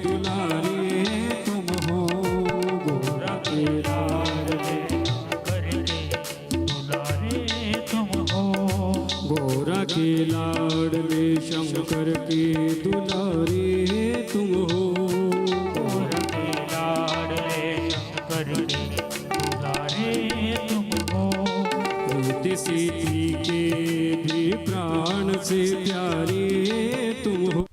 दुलारे तुम हो। गोरा के लाडले गोरा के लाडले शंकर के दुलारे तुम हो। गोरा के लाडले शंकर के दुलारे तुम हो। रिद्धि सिद्धि के भी प्राण से प्यारे तुम हो।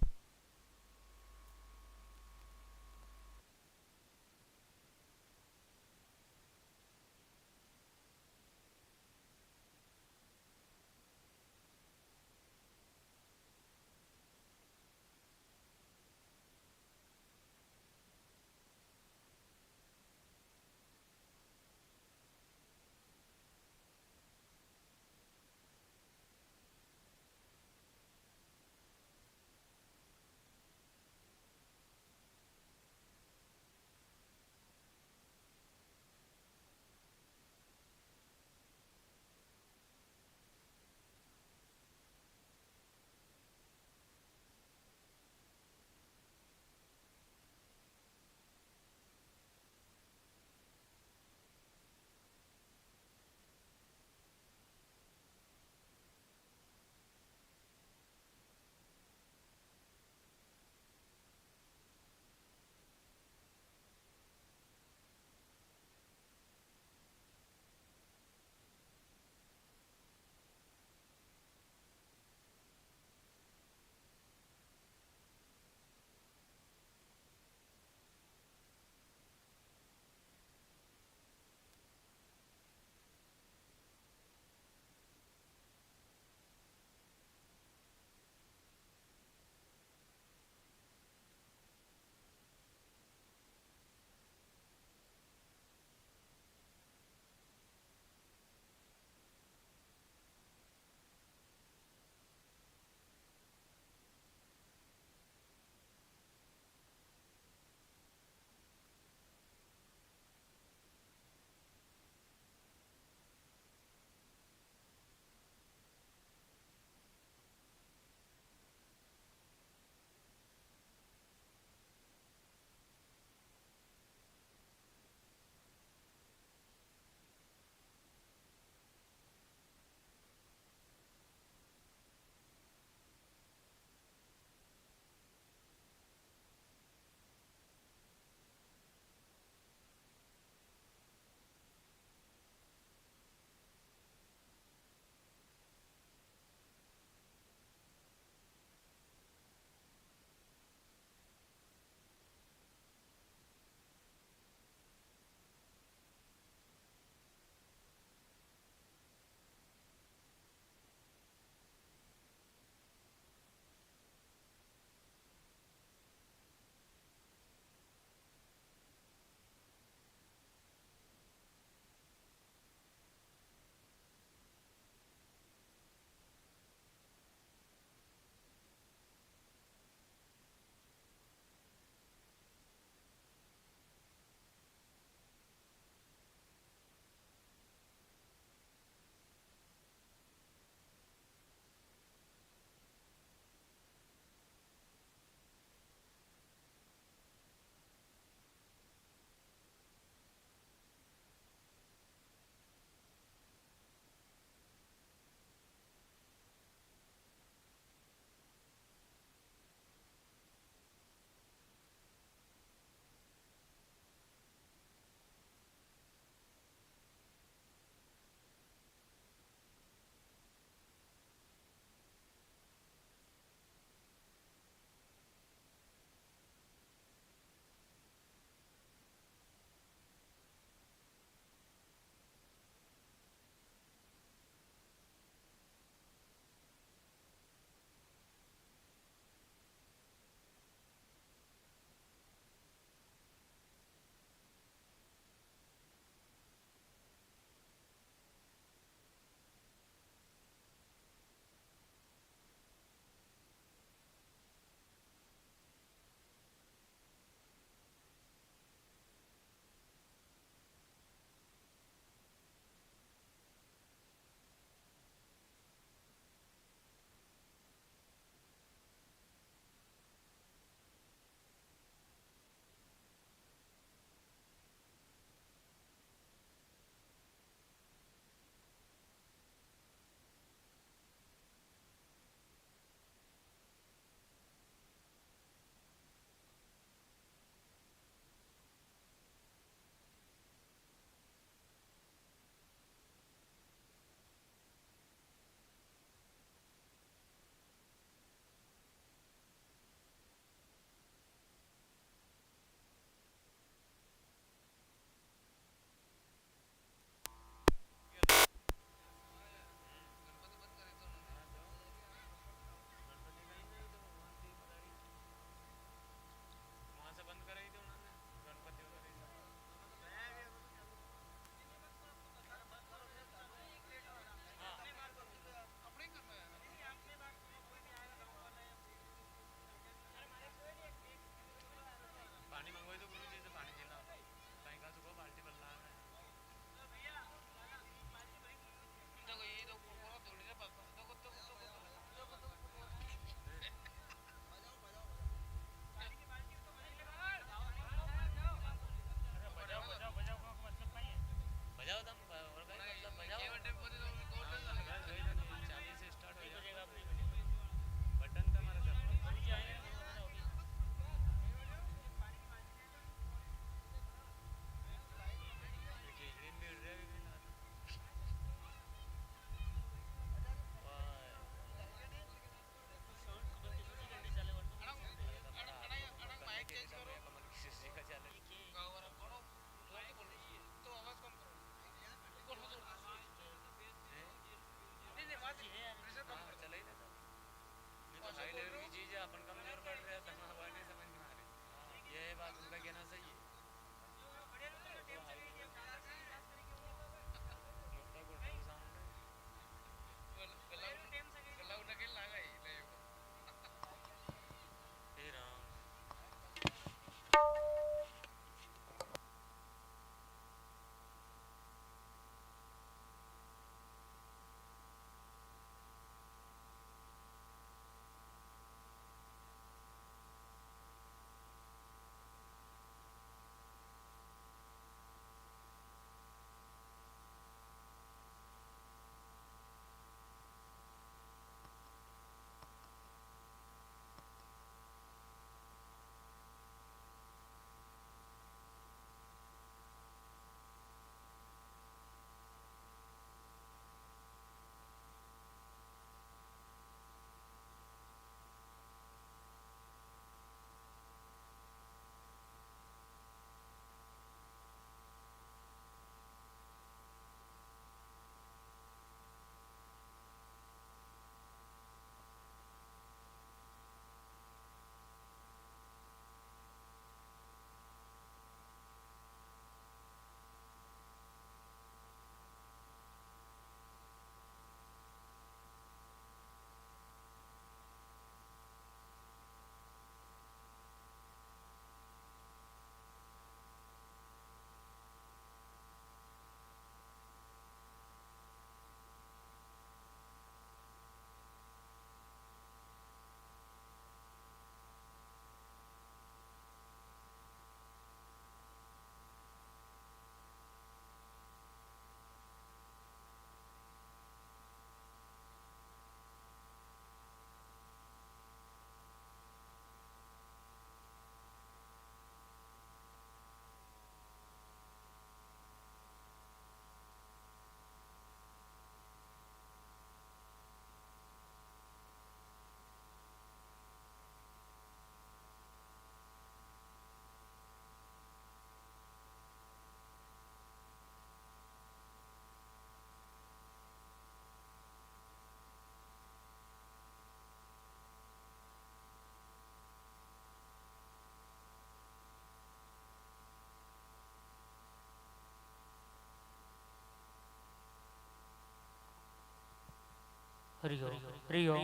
हरि ओम हरि ओम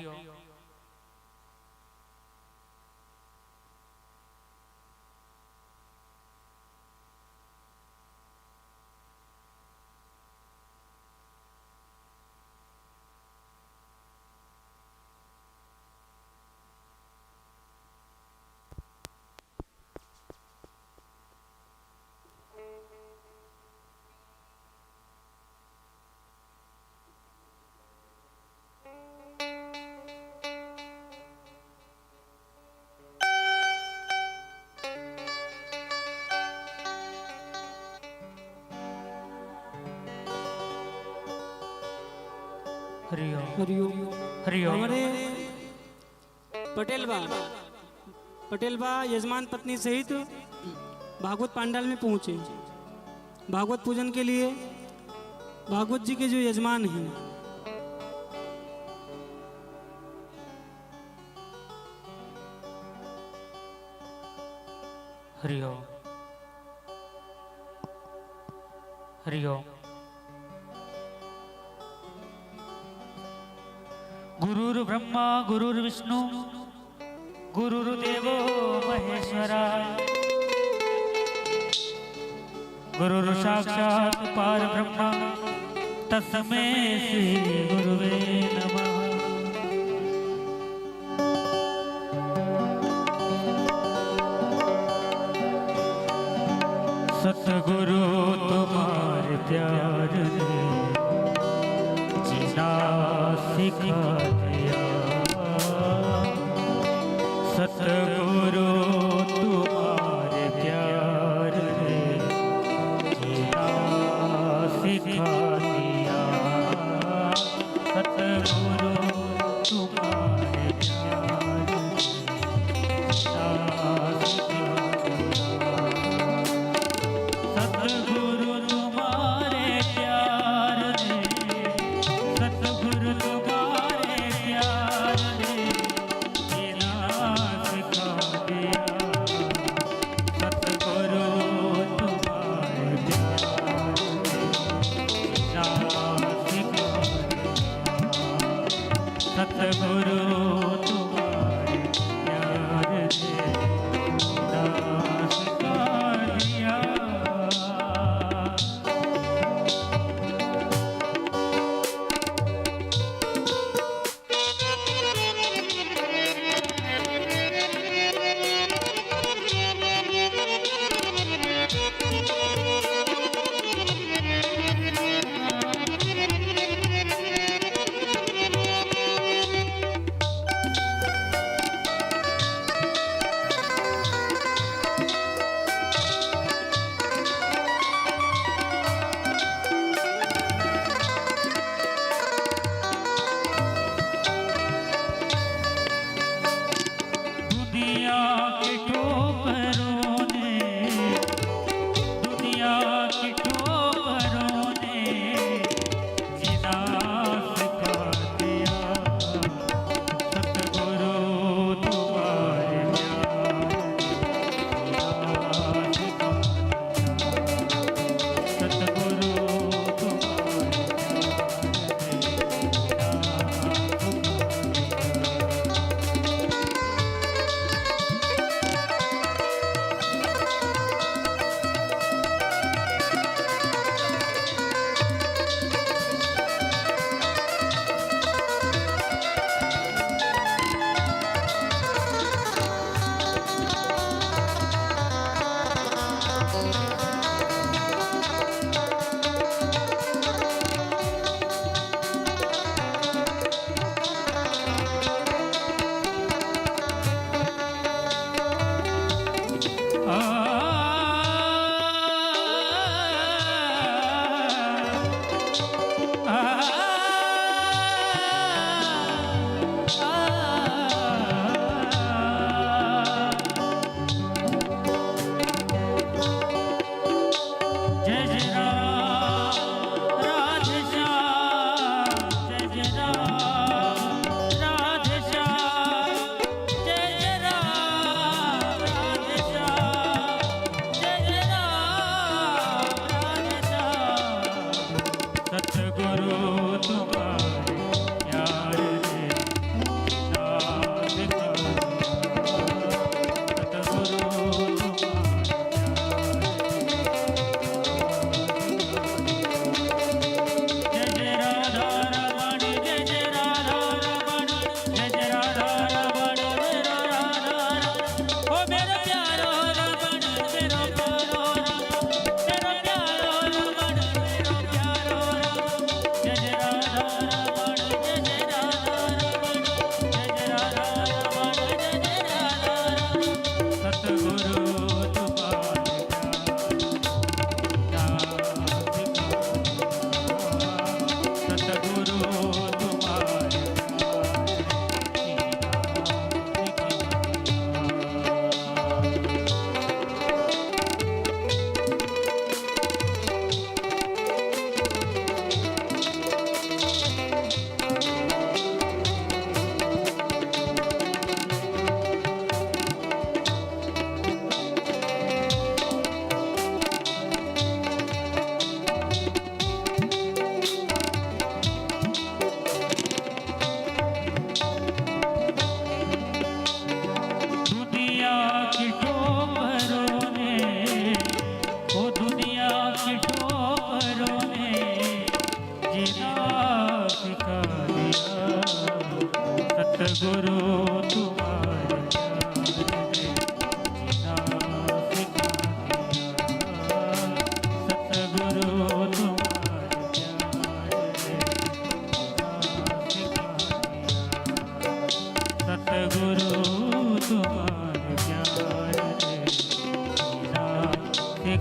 हरिओम हरिओम। हरिओम हमारे पटेल बा यजमान पत्नी सहित भागवत पांडाल में पहुंचे भागवत पूजन के लिए। भागवत जी के जो यजमान हैं हरिओम हरिओम। गुरुर्ब्रह्मा गुरुर्विष्णु गुरुर्देवो महेश्वरा गुरुर्साक्षात् परब्रह्म तस्मै श्री गुरुवे नमः। सतगुरु तुम्हारे प्यार ने जीना सिखा दिया। सतगुरु तुम्हारे प्यार ने जीना सिखा दिया। सतगुरु तुम्हारे प्यार ने जीना सिखा दिया। सतगुरु तुम्हारे प्यार ने सतगुरु तुम्हारे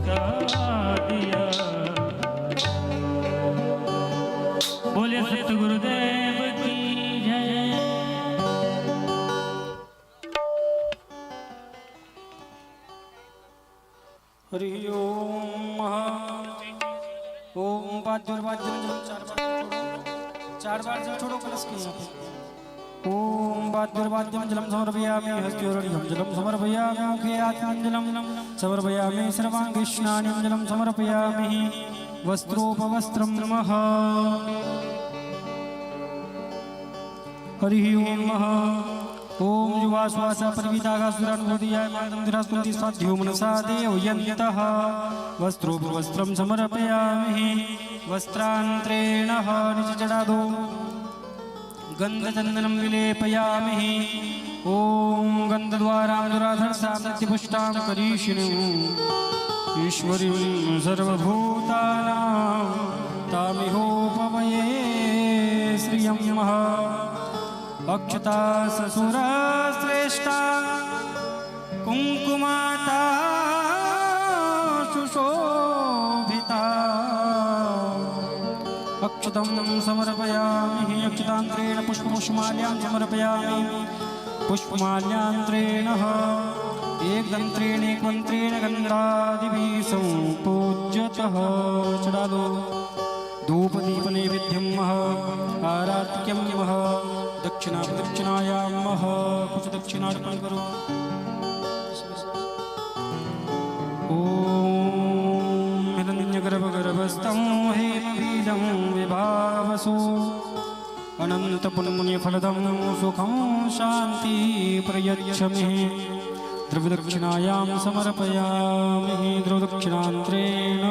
सिखा दिया। बोले सतगुरुदेव की जय। हरि ओम। ओम चार बार जल छोड़ो कलश के यहाँ पे। ओम वाद्युर्वाद्यम जलम समर्पयामि हस्त्योरर्घ्यं जलम समर्पयामि मुखे आत्मञ्जलं समर्पयामि सर्वाङ्गे स्नानं जलं समर्पयामि वस्त्रोपवस्त्रं नमः। हरि ओम। ओम युवाश्वासा परिवितागासुरानुभूतियाय मातंदिरास्कुन्ति स्वाध्यो मनसा देवयन्तः वस्त्रोपवस्त्रं समर्पयामि वस्त्रान्तरेण निजजडादो गन्धचन्दनं विलेपयामि। ओम गन्धद्वारां दुराधर्षां नित्यपुष्टां करीषिणीम् ईश्वरीं सर्वभूतानां तामिहोपमये श्रियं नमः। अक्षता ससुरा श्रेष्ठा कुंकुमाता सुशोभिता अक्षतं समर्पयामि अक्षतांत्रेण पुष्पपुष्पमाल्यां समर्पयामि पुष्पमाल्यान्तरेण एकदंत्रेण गन्धादिभिः सम्पूज्यतः चडालो धूपदीपनैवेद्यं आराध्यं दक्षिणायां कुछ दक्षिणार्पण करो। ओम हिरण्यगर्भगर्भस्थं हेमबीजं विभावसो अनन्तपुण्यफलदं सुखं शान्ति प्रयच्छमे। द्रव्यदक्षिणायां समर्पयामि द्रव्यदक्षिणान्तरेण।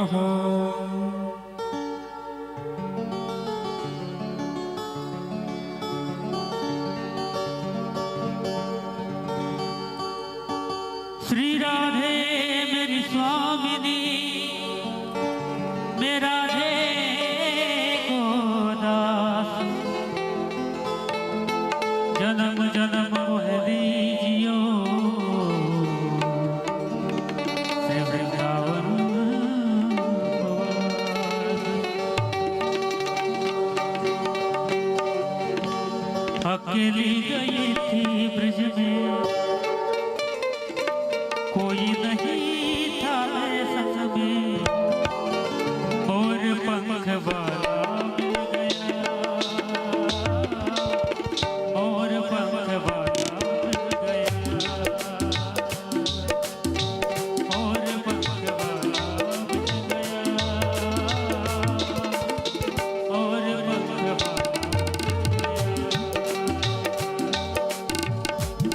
श्री राधे मेरी स्वामिनी मेरा राधे को दास जन्म जन्म मोह दीजियो श्री वृंदावन अकेली गई थी ब्रज में कोई नहीं था संग में और पंख वाला मिल गया और पंख वाला मिल गया और पंख वाला मिल गया और पंख वाला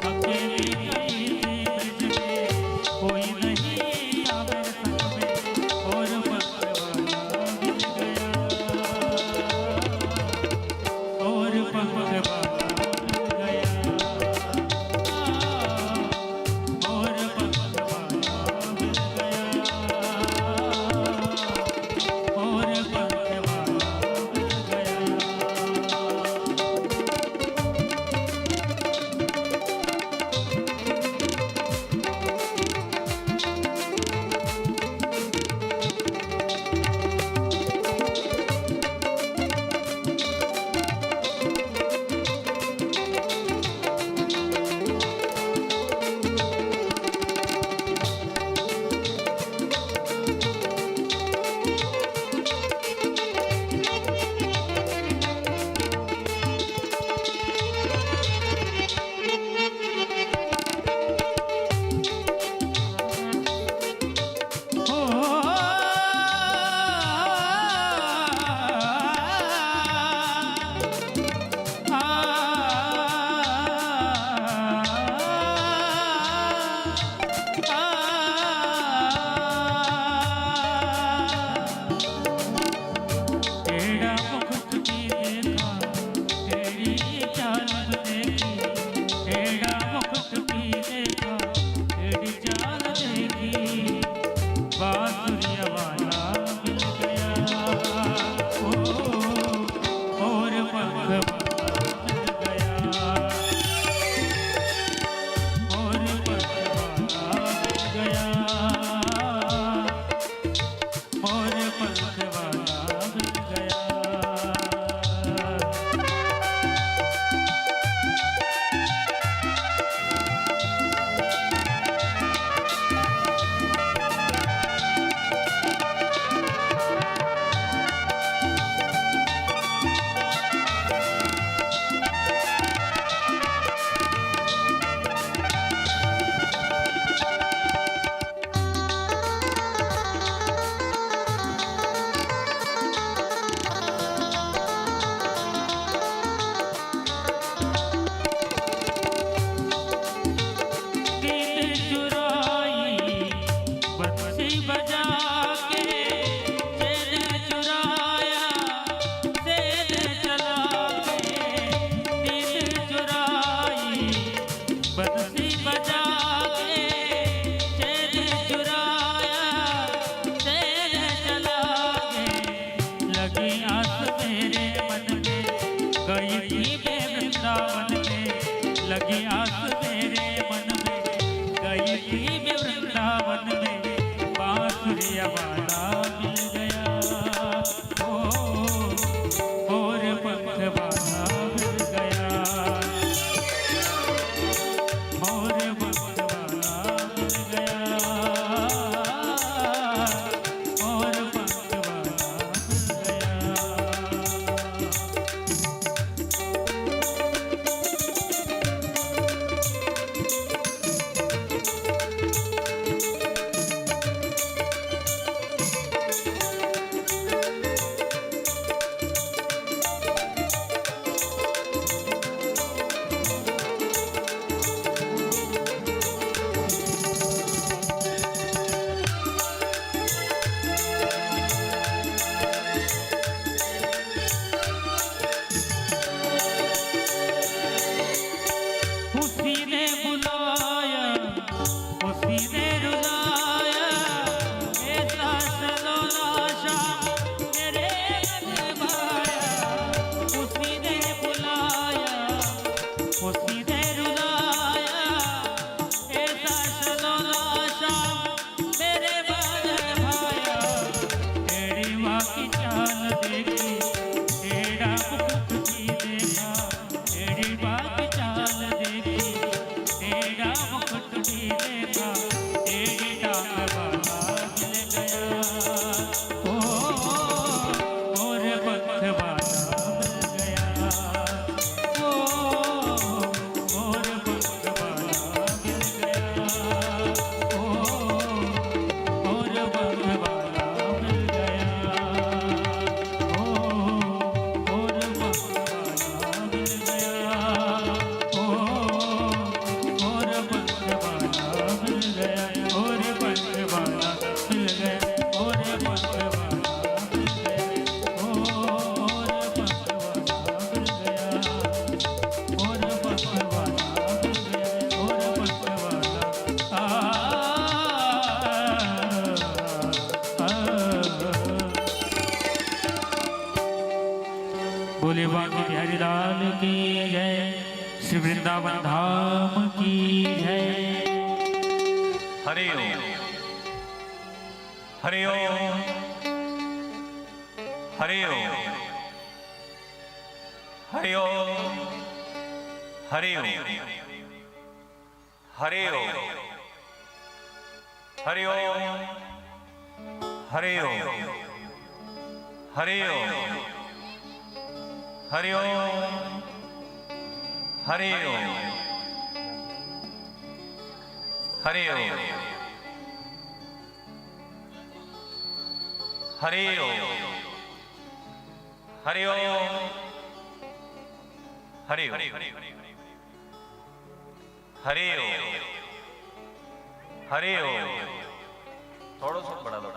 अकेली गई थी ब्रज में कोई नहीं सूर्य वाला मिल गया। ओ और पंख वाला मिल गया। और पंख वाला मिल गया। और पंख वाला मिल गया। उसी ने बुलाया, उसी ने रुलाया, ऐसा सलोना शाम मेरे मन भाया। उसी ने बुलाया, उसी ने रुलाया, ऐसा सलोना शाम मेरे मन भाया। तेरी माँ की चाल देखी, तेरा मुकुट भी देखा। तेरी माँ की चाल देखी, तेरा मुकुट भी देखा। तेरी डाल वाला मिल गया। ओ और पंख वाला मिल गया। ओ और पंख वाला मिल गया। ओ और पंख वाला मिल गया। ओ और पंख वाला मिल गया। ओ और पंख वाला मिल गया। और पंख वाला मिल गया। और पंख वाला मिल गया। और पंख वाला मिल गया। और पंख वाला मिल गया। और पंख वाला बोले बाकी बिहारी लाल की जय। श्री वृंदावन धाम की जय। हरि ओम हरि ओम हरि ओम हरि ओम हरि ओम हरि ओम हरि ओम हरि ओम हरि ओम हरि ओम हरि ओम हरि ओम हरि ओम हरि ओम हरि ओम हरि ओम हरि ओम थोड़ा सा बढ़ा दो।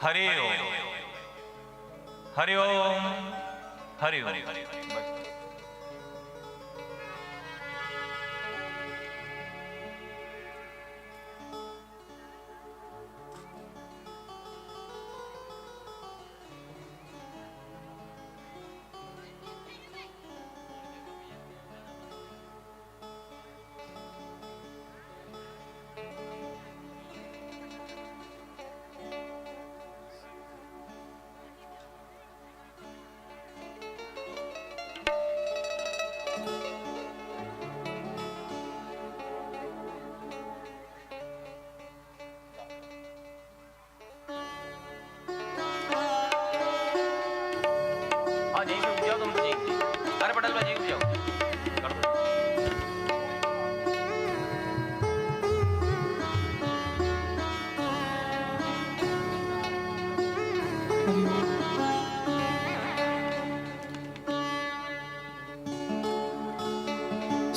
हरि ओम हरि ओम हरि ओम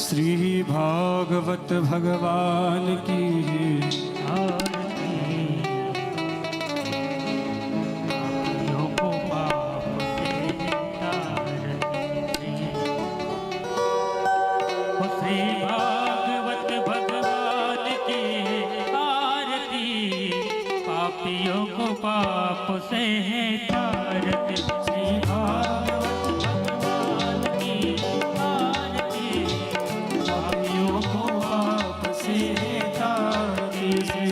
श्री भागवत भगवान की आरती। पापियों को पाप से तारती। ओ श्री भागवत भगवान की आरती। पापियों को पाप से तारती। श्री भागवत भगवान की आरती। पापियों को पाप से तारती।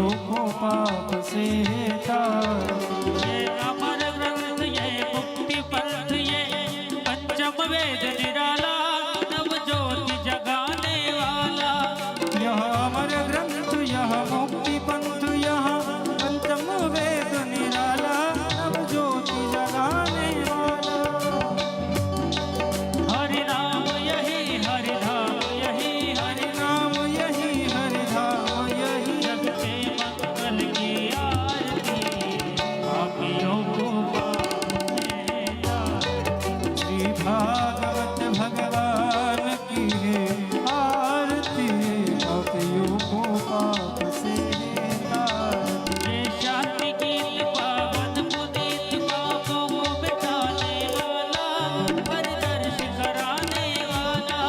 पापियों को पाप से तारती। ये अमर ग्रंथ ये मुक्ति पंथ ये पंचम वेद निराला नव ज्योति जगाने वाला। यह अमर ग्रंथ यह मुक्ति पंथ यह पंचम वेद निराला नव ज्योति जगाने वाला। हरि नाम यही हरि धाम यही हरि नाम यही हरि धाम यही जग के मंगल की आरती पापियों को पाप से तारती। श्री भागवत भगवान की है आरती पापियों को पाप से तारती। ये शांति गीत पावन पुनीत पापों को मिटाने वाला परिदर्श कराने वाला।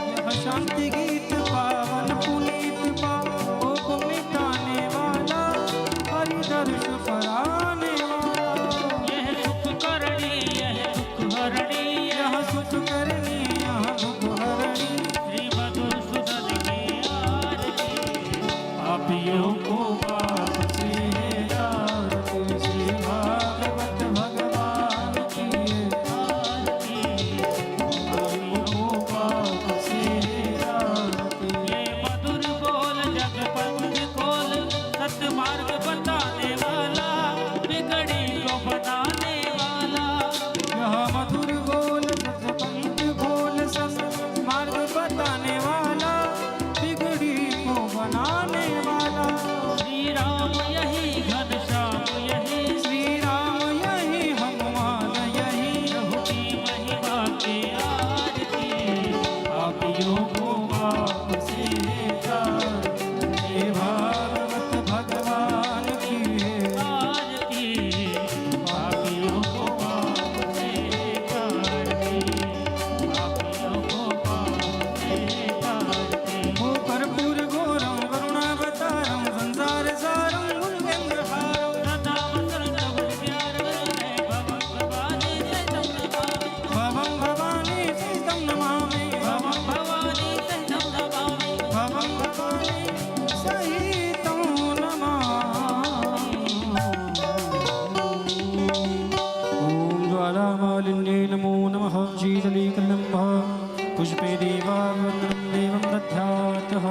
यह शांति गीत पावन पुनीत पापों को मिटाने वाला हरिदर्श कराने वाला। यह सुख करणी यह दुख हरणी यह सुख करनी यह दुख हरणी श्री मधुसूदन की आरती पापियों को पाप से तारती। श्री भागवत भगवान की आरती पापियों को पाप से तारती। ये मधुर बोल जग पंथ खोल सत्मार्ग बताने वाला बिगड़ी को बनाने वाला। यह मधुर बोल सतपंथ खोल सत मार्ग बताने वाला बिगड़ी को बनाने वाला। श्री राम यही घनश्याम यही श्री राम यही हनुमान यही प्रभु की महिमा की आरती पापियों को पाप से तारती। हे भागवत भगवान की आरती पापियों को पाप से तारती पापियों को पाप से तारती। वो कर्पूर घोरम करुणावतारम संसार सारम गुणगंधहारम सदा वसंत प्यार वरदे भवं भवानी सहितं नमामि भवं भवानी सहितं नमामि भवं भवानी सहितं नमामि भवं भवानी सहितं नमामि। ॐ ज्वालामालिन्ये नमो नमः शीतलीकलम्भः पुष्पे देवावन्दनं देवं दध्यातः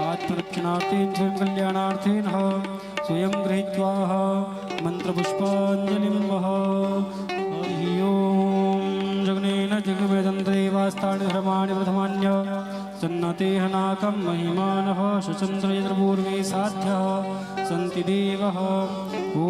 आत्मरक्षणार्थेन स्वयं कल्याणार्थेन स्वयं गृहीत्वा मन्त्रपुष्पाञ्जलिं वः। हरि ओं जगनेन जगमेदन्तदेवास्तानि धर्माणि प्रथमान्य सन्नते हनाकं महिमानः शचन्द्रयद्पूर्वे साध्यः सन्ति देवः। ॐ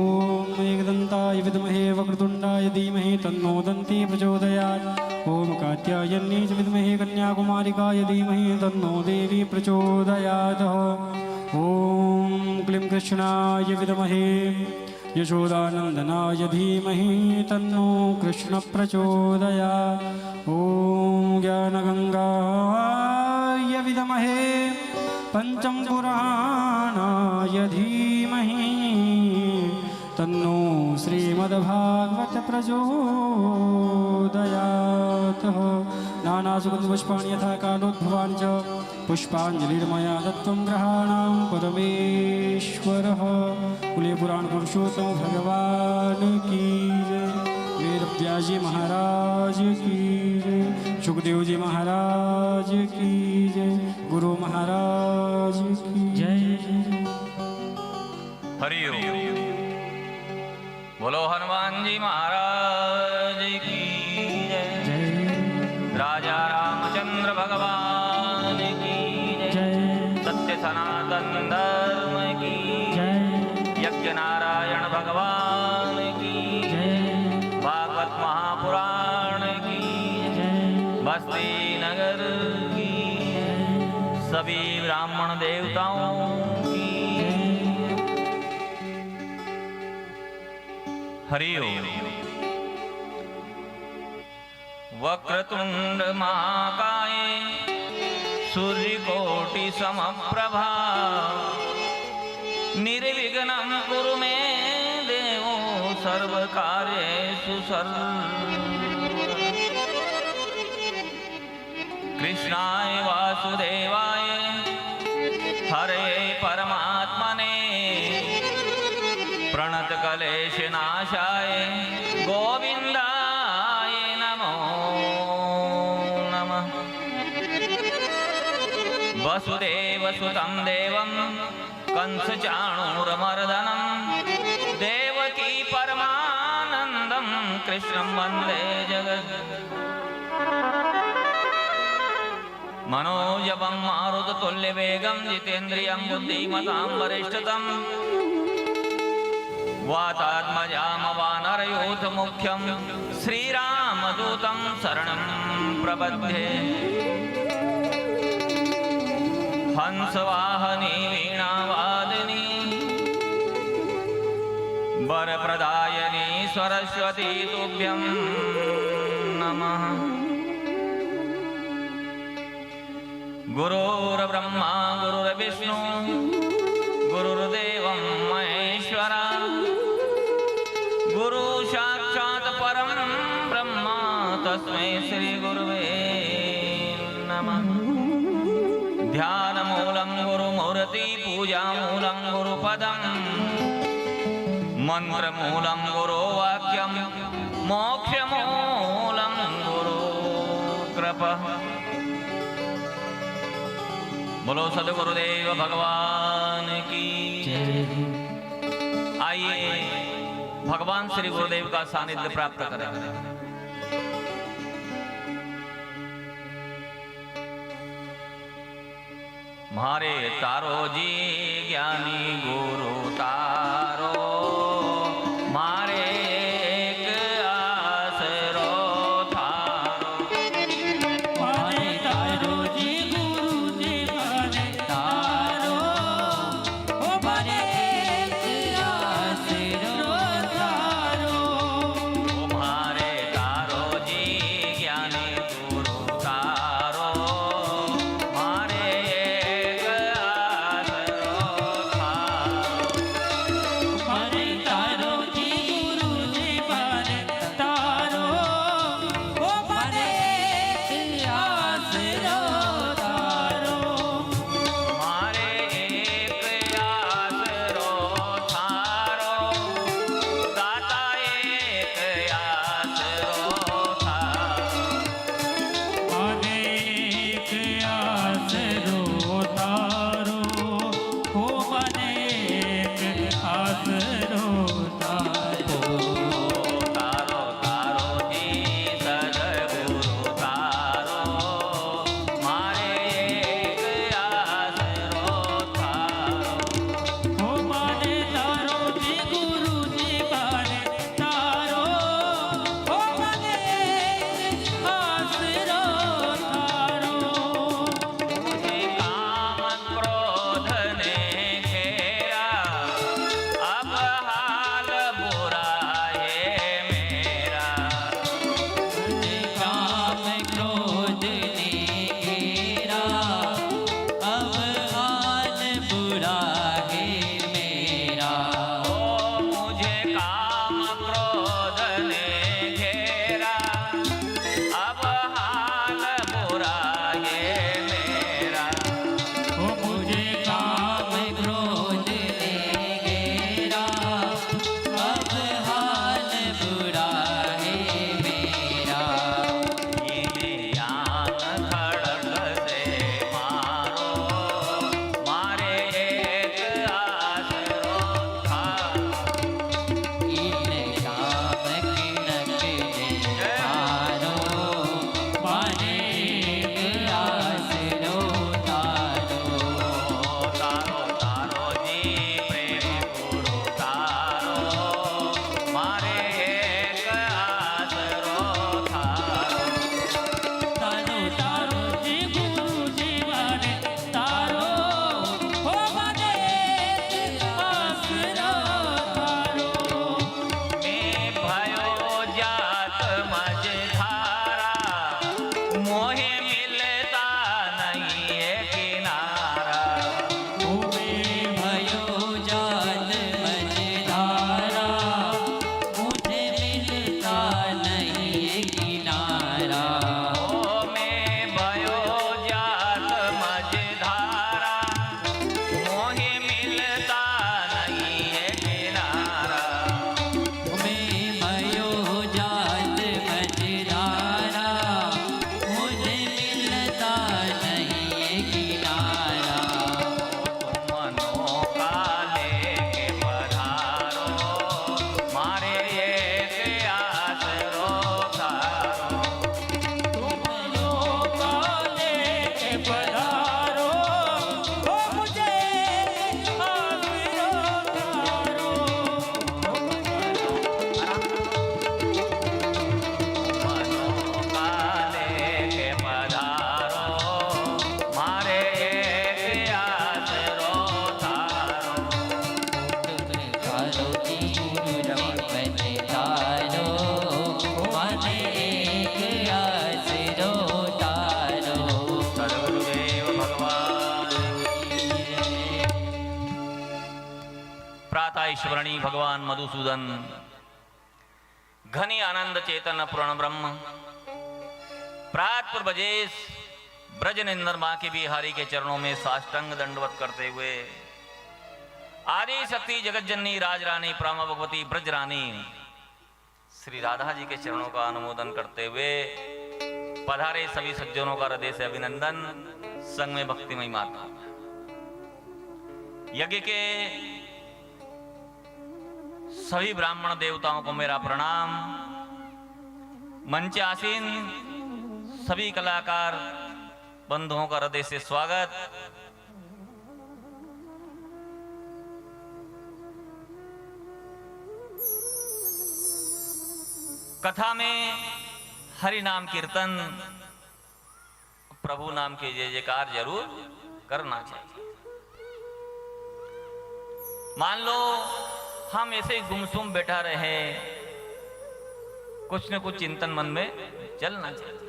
एकदन्ताय विद्महे वक्रतुण्डाय धीमहि तन्नो दन्ती प्रचोदयात्। ॐ कात्यायन्यै च विद्महे कन्याकुमारिकाय धीमहि तन्नो देवी प्रचोदयात्। ॐ क्लीं कृष्णाय विद्महे यशोदानन्दनाय धीमहि तन्नो कृष्ण प्रचोदयात्। ॐ ज्ञानगङ्गाय विद्महे पंचम पुराणाय धीमहि तन्नो श्रीमद्भागवत प्रचोदयात्। नानासुगन्धपुष्पाणि यथा कालोद्भवानि च पुष्पाञ्जलिर्मया दत्तं ग्रहाणां परमेश्वरः। कुले पुराण पुरुषोत्तम भगवान की जय। वेदव्यास जी महाराज की जय। सुखदेव जी महाराज की जय। गुरु महाराज की जय। हरि ओम। बोलो हनुमान जी महाराज की जय। जय राजा रामचंद्र भगवान की जय। सत्य सनातन धर्म की जय यज्ञ नारायण भगवान की जय भागवत महापुराण की जय बस्ती नगर की सभी ब्राह्मण देवताओं की हरि ओम। वक्रतुंड महाकाय सूर्यकोटि समप्रभा निर्विघ्नं कुरु मे देवो सर्वकार्येषु कृष्णाय वासुदेवाय हरे परमात्मने वसुदेवसुतं देवं कंसचाणूरमर्दनं देवकी परमानन्दं कृष्णं वन्दे जगत् मनोजवं मारुततुल्यवेगं जितेन्द्रियं बुद्धिमतां वरिष्ठतम् वातात्मजामवानरयूथमुख्यं श्रीरामदूतं शरणं प्रपद्ये हंसवाहनी वीणावादिनी वरप्रदायिनी सरस्वती तुभ्यं नमः। गुरुर्ब्रह्मा गुरुर्विष्णु गुरुर्देवं महेश्वरा गुरु साक्षात् परं ब्रह्म तस्मै श्री गुरुवे नमः। ध्यानमूलं गुरुमूर्ति पूजामूलं गुरुपदं मंत्रमूलं गुरुवाक्यं मोक्षमूलं गुरुकृपः। बोलो सद्गुरुदेव भगवान की जय। आइए भगवान श्री गुरुदेव का सानिध्य प्राप्त करें। मारे तारो जी ज्ञानी गुरु तारो मारे एक आसरो थारो। मारे तारो जी गुरु जी मारे तारो ओ मारे एक आसरो थारो। ओ मारे तारो जी ज्ञानी गुरु तारो मारे एक आसरो थारो। महेश्वरणी भगवान मधुसूदन घनी आनंद चेतन पूर्ण ब्रह्म प्रातपुर बजेश ब्रजनिंदर माँ के बिहारी के चरणों में साष्टांग दंडवत करते हुए आदि शक्ति जगत जननी राजरानी प्रामा भगवती ब्रजरानी श्री राधा जी के चरणों का अनुमोदन करते हुए पधारे सभी सज्जनों का हृदय से अभिनंदन। संग में भक्तिमय माता यज्ञ के सभी ब्राह्मण देवताओं को मेरा प्रणाम। मंच आसीन सभी कलाकार बंधुओं का हृदय से स्वागत। कथा में हरि नाम कीर्तन प्रभु नाम के जय जयकार जरूर करना चाहिए। मान लो हम ऐसे गुमसुम बैठा रहे, कुछ न कुछ चिंतन मन में चलना चाहिए।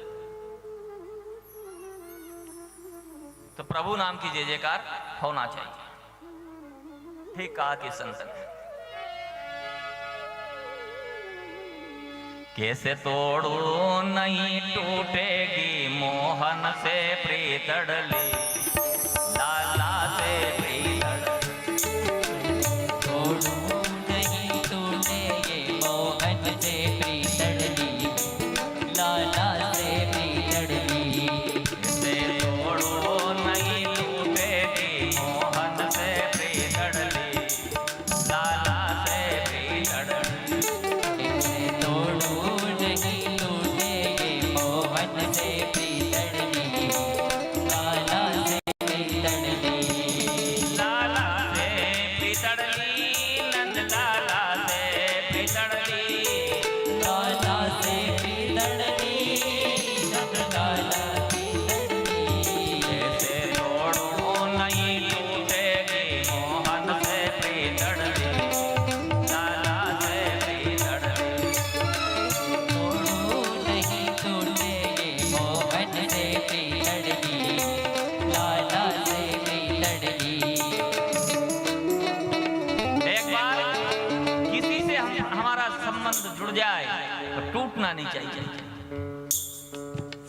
तो प्रभु नाम की जय जयकार होना चाहिए। ठीक कहा कि संत ने कैसे तोड़ू नहीं टूटेगी मोहन से प्रीतड़ली लाला से नहीं चाहिए।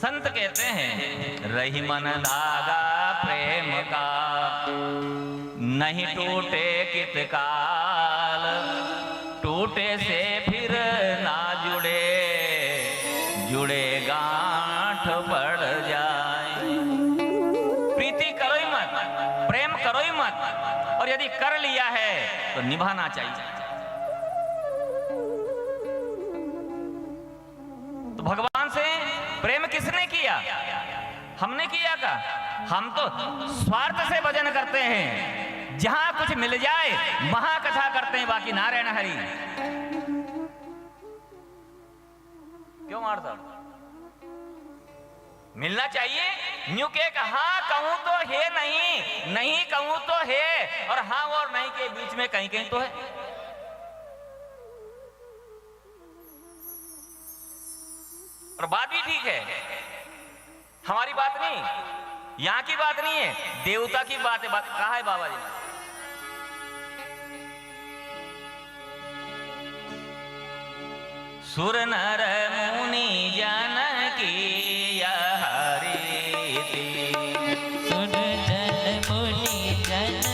संत कहते हैं रही मन धागा प्रेम का नहीं टूटे कित काल टूटे से फिर ना जुड़े जुड़े गांठ पड़ जाए। प्रीति करो ही मत, प्रेम करो ही मत, और यदि कर लिया है तो निभाना चाहिए। भगवान से प्रेम किसने किया? हमने किया का? हम तो स्वार्थ से भजन करते हैं। जहां कुछ मिल जाए महाकथा करते हैं, बाकी नारायण हरि। क्यों मारता? मिलना चाहिए। न्यू के हाँ कहूं तो है, नहीं नहीं कहूं तो है, और हाँ और नहीं के बीच में कहीं कहीं तो है। और बात भी ठीक है, हमारी बात नहीं, यहां की बात नहीं है, देवता की बात है। बात कहा है बाबा जी? सुर नर मुनि जन की यह रीति सुर नर मुनि जन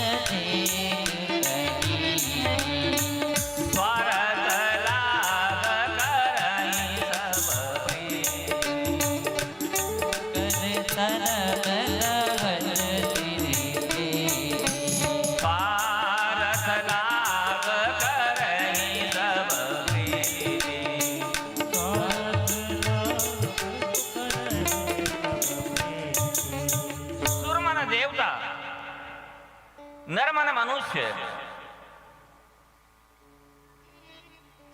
नरमन मनुष्य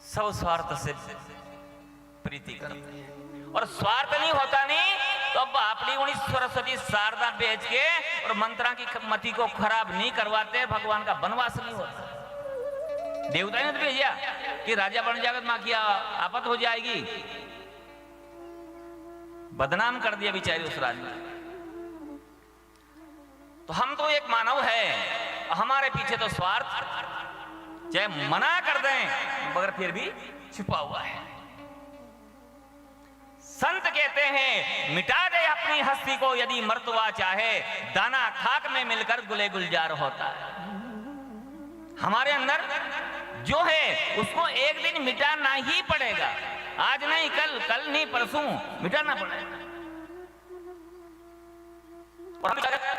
सब स्वार्थ से प्रीति करते हैं, और स्वार्थ नहीं होता नहीं तो अब अपनी उन्हीं सरस्वती शारदा बेच के और मंत्रा की मति को खराब नहीं करवाते, भगवान का वनवास नहीं होता। देवता ने तो भेजा कि राजा बन जाएगा, मां की आपत हो जाएगी, बदनाम कर दिया बेचारी उस राजा। तो हम तो एक मानव है, हमारे पीछे तो स्वार्थ चाहे मना कर दें मगर फिर भी छिपा हुआ है। संत कहते हैं मिटा दे अपनी हस्ती को यदि मर्तवा चाहे, दाना खाक में मिलकर गुले गुलजार होता है। हमारे अंदर जो है उसको एक दिन मिटाना ही पड़ेगा, आज नहीं कल, कल नहीं परसों मिटाना पड़ेगा।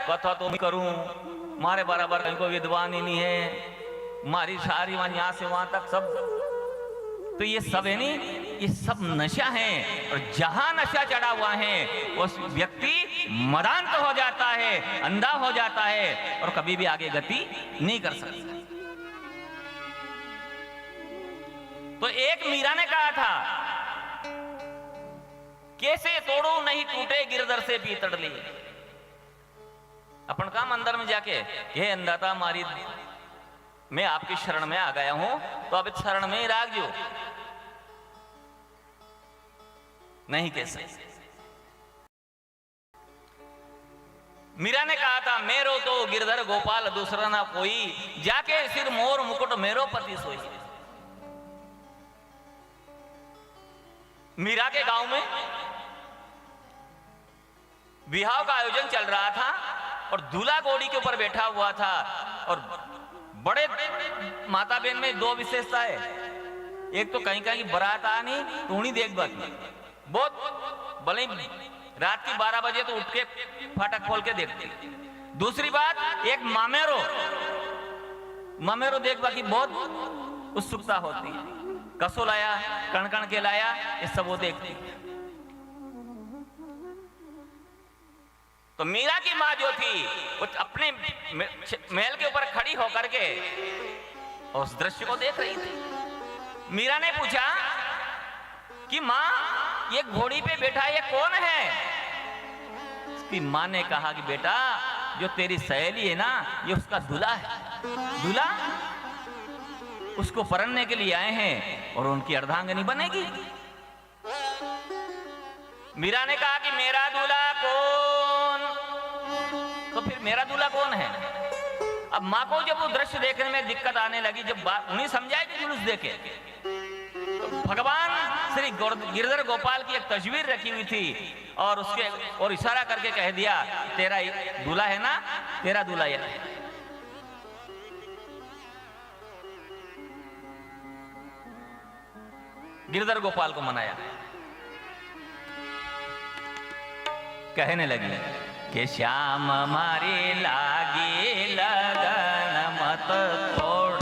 कथा तो मैं करूं, मारे बराबर कहीं को विद्वान ही नहीं है, मारी सारी वहां यहां से वहां तक सब, तो ये सब है नहीं, ये सब नशा है। और जहां नशा चढ़ा हुआ है उस व्यक्ति मदांत हो जाता है, अंधा हो जाता है और कभी भी आगे गति नहीं कर सकता। तो एक मीरा ने कहा था, कैसे तोड़ू नहीं टूटे गिरधर से पीतड़ लिए। अपन काम अंदर में जाके, ये अंधाता मारी, मैं आपकी शरण में आ गया हूं तो अब इस शरण में ही राग जो नहीं कैसे। मीरा ने कहा था, मेरो तो गिरधर गोपाल दूसरा ना कोई, जाके सिर मोर मुकुट मेरो पति सोई। मीरा के गांव में विवाह का आयोजन चल रहा था और दूल्हा घोड़ी के ऊपर बैठा हुआ था। और बड़े माता बहन में दो विशेषता है, एक तो कहीं कहीं बारात आ नहीं तो उन्हीं देख बाकी, बहुत भले रात की 12 बजे तो उठ के फाटक खोल के देखती। दूसरी बात, एक मामेरो देख बाकी बहुत उत्सुकता होती है, कसो लाया, कण कण के लाया, ये सब वो देखती। तो मीरा की माँ जो थी वो अपने महल के ऊपर खड़ी होकर के उस दृश्य को देख रही थी। मीरा ने पूछा कि माँ ये घोड़ी पे बैठा ये कौन है। उसकी माँ ने कहा कि बेटा जो तेरी सहेली है ना ये उसका दूल्हा है। दूल्हा उसको परणने के लिए आए हैं और उनकी अर्धांगिनी बनेगी। मीरा ने कहा कि मेरा दूल्हा कौन, तो फिर मेरा दूल्हा कौन है। अब माँ को जब वो दृश्य देखने में दिक्कत आने लगी, जब उन्हें समझाए कि जुलूस देखे, तो भगवान श्री गिरधर गोपाल की एक तस्वीर रखी हुई थी और उसके और इशारा करके कह दिया, तेरा दूल्हा है ना, तेरा दूल्हा ये है। गिरधर गोपाल को मनाया, कहने लगी कि श्याम मारी लागी लगन मत तोड़,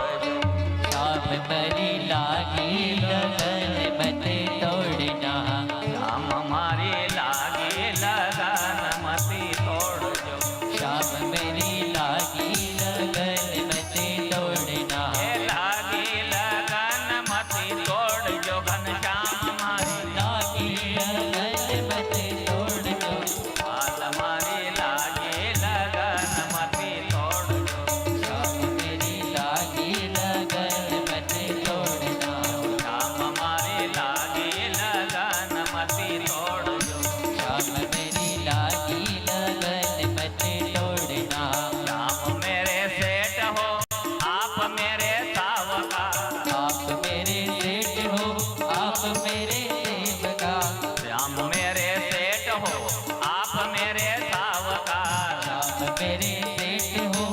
श्याम मरी लागी लगन मत तोड़ना, श्याम मारी लागी लगन मत तोड़ जो, श्याम मेरी लागी लगन मत तोड़ना, लागी लगन मत तोड़ जो, घनश्याम मारी लागी लगन मत तोड़ जो, हाल मारी लागी लगन मत तोड़ जो, श्याम मेरी लागी लगन मत तोड़ना, श्याम मारी लागी लगन मत तोड़ जो, श्याम मेरी लागी लगन मत तोड़ना, श्याम मेरे सेठ हो आप मेरे सावकार, आप मेरे सेठ हो आप मेरे सेवका, श्याम मेरे सेठ हो आप मेरे सावकार, श्याम मेरे सेठ हो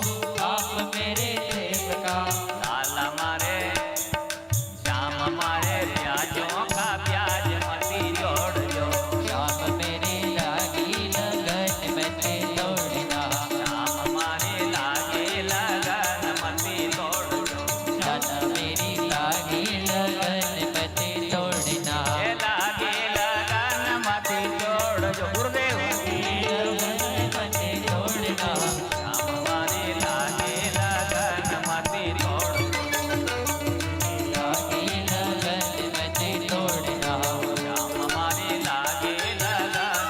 आप मेरे सेवका, लाल मारे श्याम मारे ब्याजों का ब्याज मती जोड़ जो, श्याम मेरे लागी लगन मत तोड़ना, श्याम मारे लागे लगन मती तोड़ जो, श्याम मेरी लागी लगन मत तोड़ना, ये लागे लगन मती तोड़ जो। गुरुदेव लगन मत तोड़ना, श्याम मारे लागे लगन मती तोड़ जो, लागी लगन मत तोड़ना, श्याम मारे लागे लगन।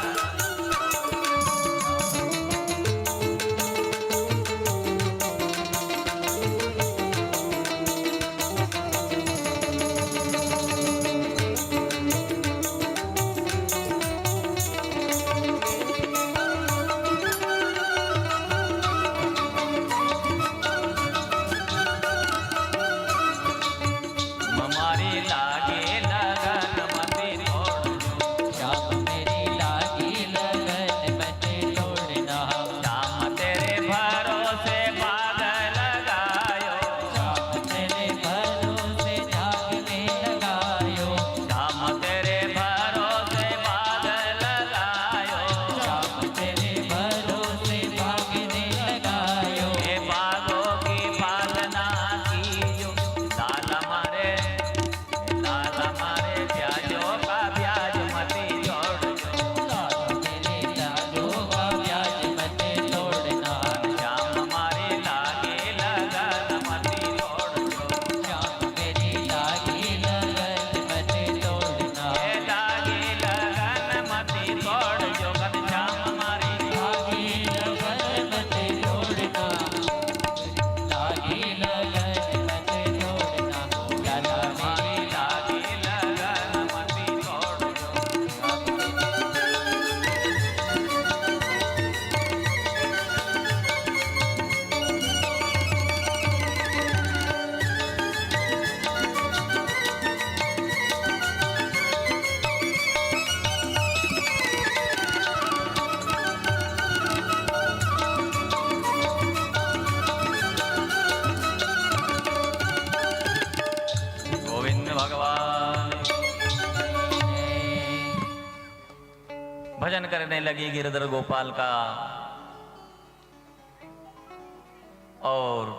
लगी गिरधर गोपाल का, और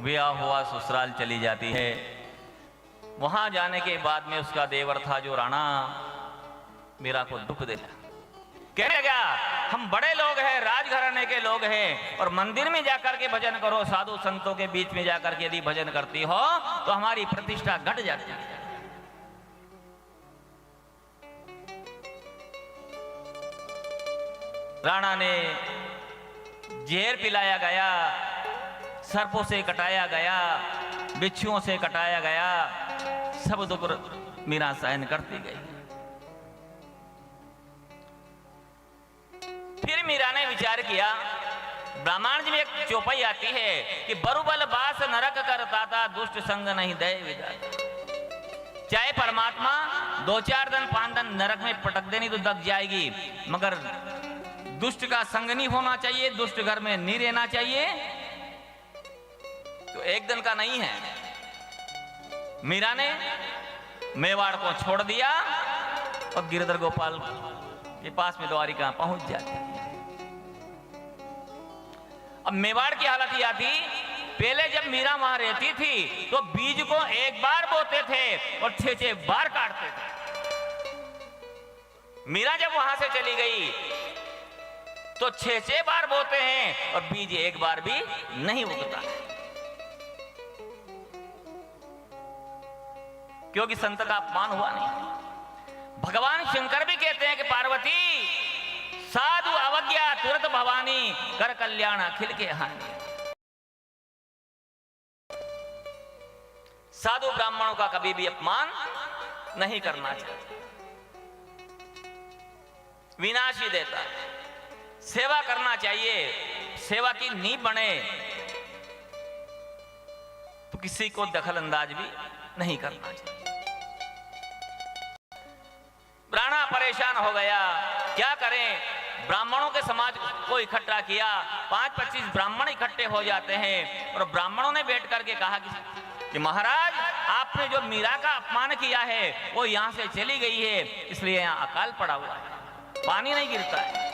ब्याह हुआ, ससुराल चली जाती है। वहां जाने के बाद में उसका देवर था जो राणा, मीरा को दुख दिया, कहने लगा हम बड़े लोग हैं, राजघराने के लोग हैं, और मंदिर में जाकर के भजन करो, साधु संतों के बीच में जाकर के यदि भजन करती हो तो हमारी प्रतिष्ठा घट जाती है। राणा ने जहर पिलाया गया, सर्पों से कटाया गया, बिच्छुओं से कटाया गया, सब दुख मीरा सहन करती गई। फिर मीरा ने विचार किया, ब्राह्मण जी में एक चौपाई आती है कि बरुबल बास नरक करता था, दुष्ट संग नहीं दे विधाता। चाहे परमात्मा 2-4 दिन 5 दिन नरक में पटक देनी तो दब जाएगी, मगर दुष्ट का संग नहीं होना चाहिए, दुष्ट घर में नहीं रहना चाहिए, तो एक दिन का नहीं है। मीरा ने मेवाड़ को छोड़ दिया और गिरधर गोपाल के पास में द्वारिका पहुंच जाती है। अब मेवाड़ की हालत यह थी, पहले जब मीरा वहां रहती थी तो बीज को एक बार बोते थे और 6-6 बार काटते थे। मीरा जब वहां से चली गई तो 6-6 बार बोते हैं और बीज एक बार भी नहीं उगता, क्योंकि संत का अपमान हुआ नहीं। भगवान शंकर भी कहते हैं कि पार्वती साधु अवज्ञा तुरंत भवानी, कर कल्याण अखिल के हानि। साधु ब्राह्मणों का कभी भी अपमान नहीं करना चाहिए, विनाश ही देता है। सेवा करना चाहिए, सेवा की नींव बने तो किसी को दखल अंदाज भी नहीं करना चाहिए। राणा परेशान हो गया, क्या करें, ब्राह्मणों के समाज को इकट्ठा किया, 5-25 ब्राह्मण इकट्ठे हो जाते हैं और ब्राह्मणों ने बैठ करके कहा कि महाराज आपने जो मीरा का अपमान किया है वो यहां से चली गई है, इसलिए यहां अकाल पड़ा हुआ है, पानी नहीं गिरता है।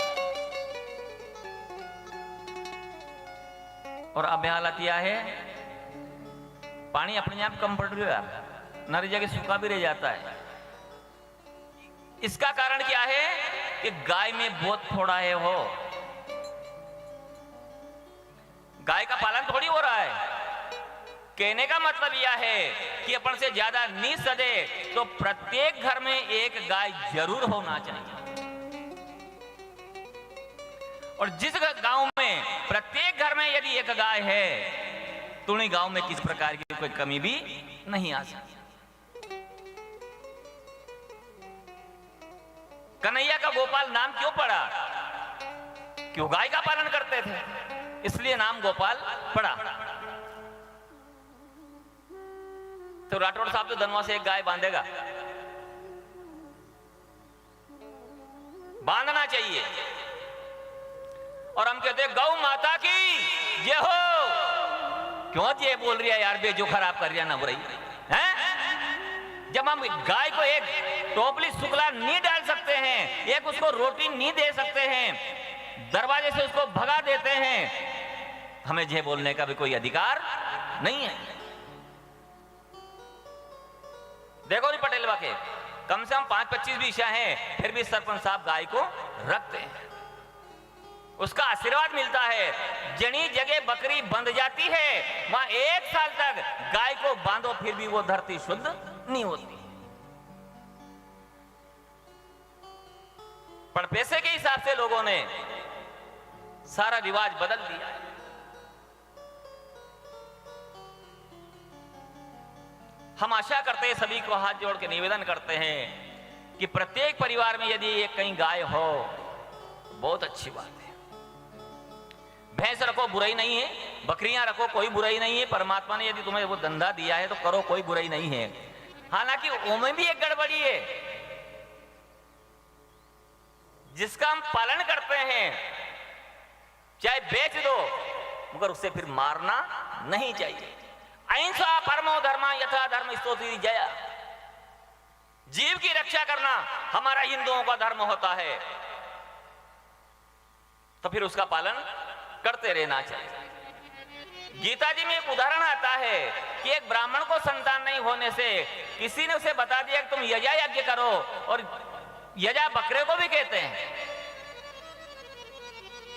और अब हालत यह है, पानी अपने आप कम पड़ रहा है, नरी जगह सूखा भी रह जाता है। इसका कारण क्या है कि गाय में बहुत थोड़ा है, हो गाय का पालन थोड़ी हो रहा है। कहने का मतलब यह है कि अपन से ज्यादा नहीं सदे तो प्रत्येक घर में एक गाय जरूर होना चाहिए, और जिस गांव में प्रत्येक घर में यदि एक गाय है तो उन्हीं गांव में किसी प्रकार की कोई कमी भी नहीं आ सकती। कन्हैया का गोपाल नाम क्यों पड़ा? क्यों गाय का पालन करते थे, इसलिए नाम गोपाल पड़ा। तो राठौड़ साहब तो धनवा से एक गाय बांधेगा, बांधना चाहिए। और हम कहते हैं गौ माता की जय हो, क्यों ये बोल रही है यार, बेजो खराब कर रही है ना बुराई है। जब हम गाय को एक टोपली शुक्ला नहीं डाल सकते हैं, एक उसको रोटी नहीं दे सकते हैं, दरवाजे से उसको भगा देते हैं, हमें ये बोलने का भी कोई अधिकार नहीं है। देखो नहीं पटेल वाके, कम से कम 5-25 भी हैं, फिर भी सरपंच साहब गाय को रखते हैं, उसका आशीर्वाद मिलता है। जनी जगह बकरी बंध जाती है वहां 1 साल तक गाय को बांधो, फिर भी वो धरती शुद्ध नहीं होती। पर पैसे के हिसाब से लोगों ने सारा रिवाज बदल दिया। हम आशा करते हैं, सभी को हाथ जोड़ के निवेदन करते हैं कि प्रत्येक परिवार में यदि एक कहीं गाय हो बहुत अच्छी बात है। भैंस रखो बुराई नहीं है, बकरियां रखो कोई बुराई नहीं है, परमात्मा ने यदि तुम्हें वो धंधा दिया है तो करो, कोई बुराई नहीं है। हालांकि उनमें भी एक गड़बड़ी है, जिसका हम पालन करते हैं चाहे बेच दो, मगर उससे फिर मारना नहीं चाहिए। अहिंसा परमो धर्मा यथा धर्म स्तोत्री जया, जीव की रक्षा करना हमारा हिंदुओं का धर्म होता है। तो फिर उसका पालन करते रहना चाहिए। गीता जी में एक उदाहरण आता है कि एक ब्राह्मण को संतान नहीं होने से किसी ने उसे बता दिया कि तुम यजा यज्ञ करो, और यजा बकरे को भी कहते हैं।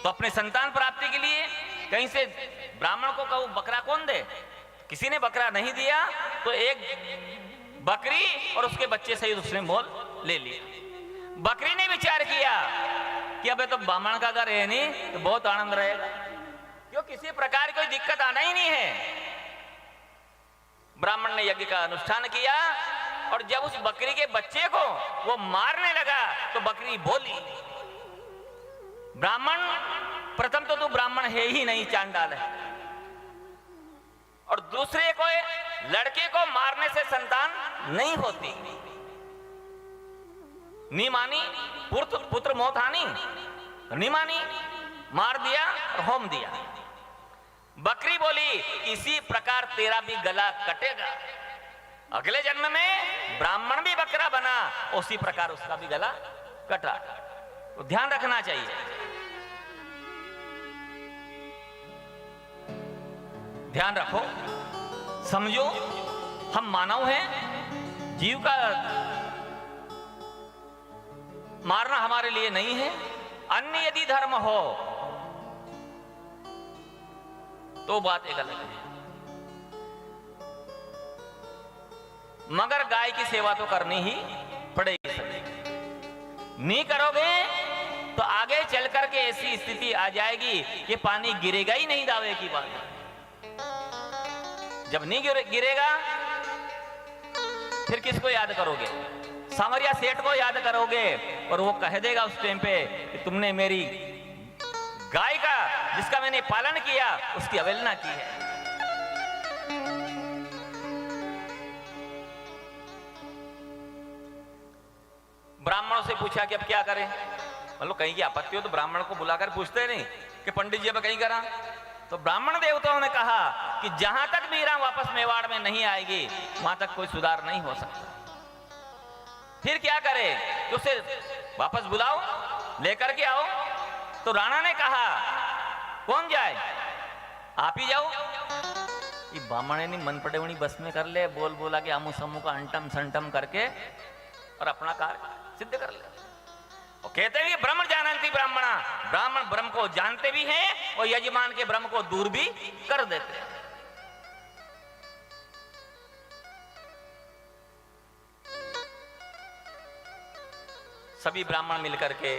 तो अपने संतान प्राप्ति के लिए कहीं से ब्राह्मण को कहूं बकरा कौन दे, किसी ने बकरा नहीं दिया तो एक बकरी और उसके बच्चे सहित उसने मोल ले लिया। बकरी ने विचार किया कि अबे तो ब्राह्मण का घर है नहीं तो बहुत आनंद रहेगा, क्यों किसी प्रकार की कोई दिक्कत आना ही नहीं है। ब्राह्मण ने यज्ञ का अनुष्ठान किया और जब उस बकरी के बच्चे को वो मारने लगा तो बकरी बोली, ब्राह्मण प्रथम तो तू ब्राह्मण है ही नहीं, चांडाल है, और दूसरे को लड़के को मारने से संतान नहीं होती, नहीं मानी, पुत्र मौत हानि, नहीं मानी, मार दिया और होम दिया। बकरी बोली इसी प्रकार तेरा भी गला कटेगा, अगले जन्म में ब्राह्मण भी बकरा बना, उसी प्रकार उसका भी गला कटा। तो ध्यान रखना चाहिए, ध्यान रखो, समझो हम मानव हैं, जीव का मारना हमारे लिए नहीं है। अन्य यदि धर्म हो तो बात एक अलग है, मगर गाय की सेवा तो करनी ही पड़ेगी। नहीं करोगे तो आगे चल करके ऐसी स्थिति आ जाएगी कि पानी गिरेगा ही नहीं, दावे की बात। जब नहीं गिरेगा फिर किसको याद करोगे? सामरिया सेठ को याद करोगे और वो कह देगा उस टाइम पे कि तुमने मेरी गाय का, जिसका मैंने पालन किया, उसकी अवहेलना की है। ब्राह्मणों से पूछा कि अब क्या करें, मतलब कहीं की आपत्ति हो तो ब्राह्मण को बुलाकर पूछते नहीं कि पंडित जी अब कहीं करा। तो ब्राह्मण देवताओं ने कहा कि जहां तक मीरा वापस मेवाड़ में नहीं आएगी वहां तक कोई सुधार नहीं हो सकता। फिर क्या करे, तो उसे वापस बुलाओ, लेकर के आओ। तो राणा ने कहा कौन जाए, आप ही जाओ। ये ब्राह्मण ने मन पड़े उन्हीं बस में कर ले, बोल बोला कि आमू समूह का अंटम संटम करके और अपना कार्य सिद्ध कर ले। और कहते हैं कि ब्रह्म जानन्ति ब्राह्मणा, ब्राह्मण ब्रह्म को जानते भी हैं और यजमान के ब्रह्म को दूर भी कर देते हैं। सभी ब्राह्मण मिलकर के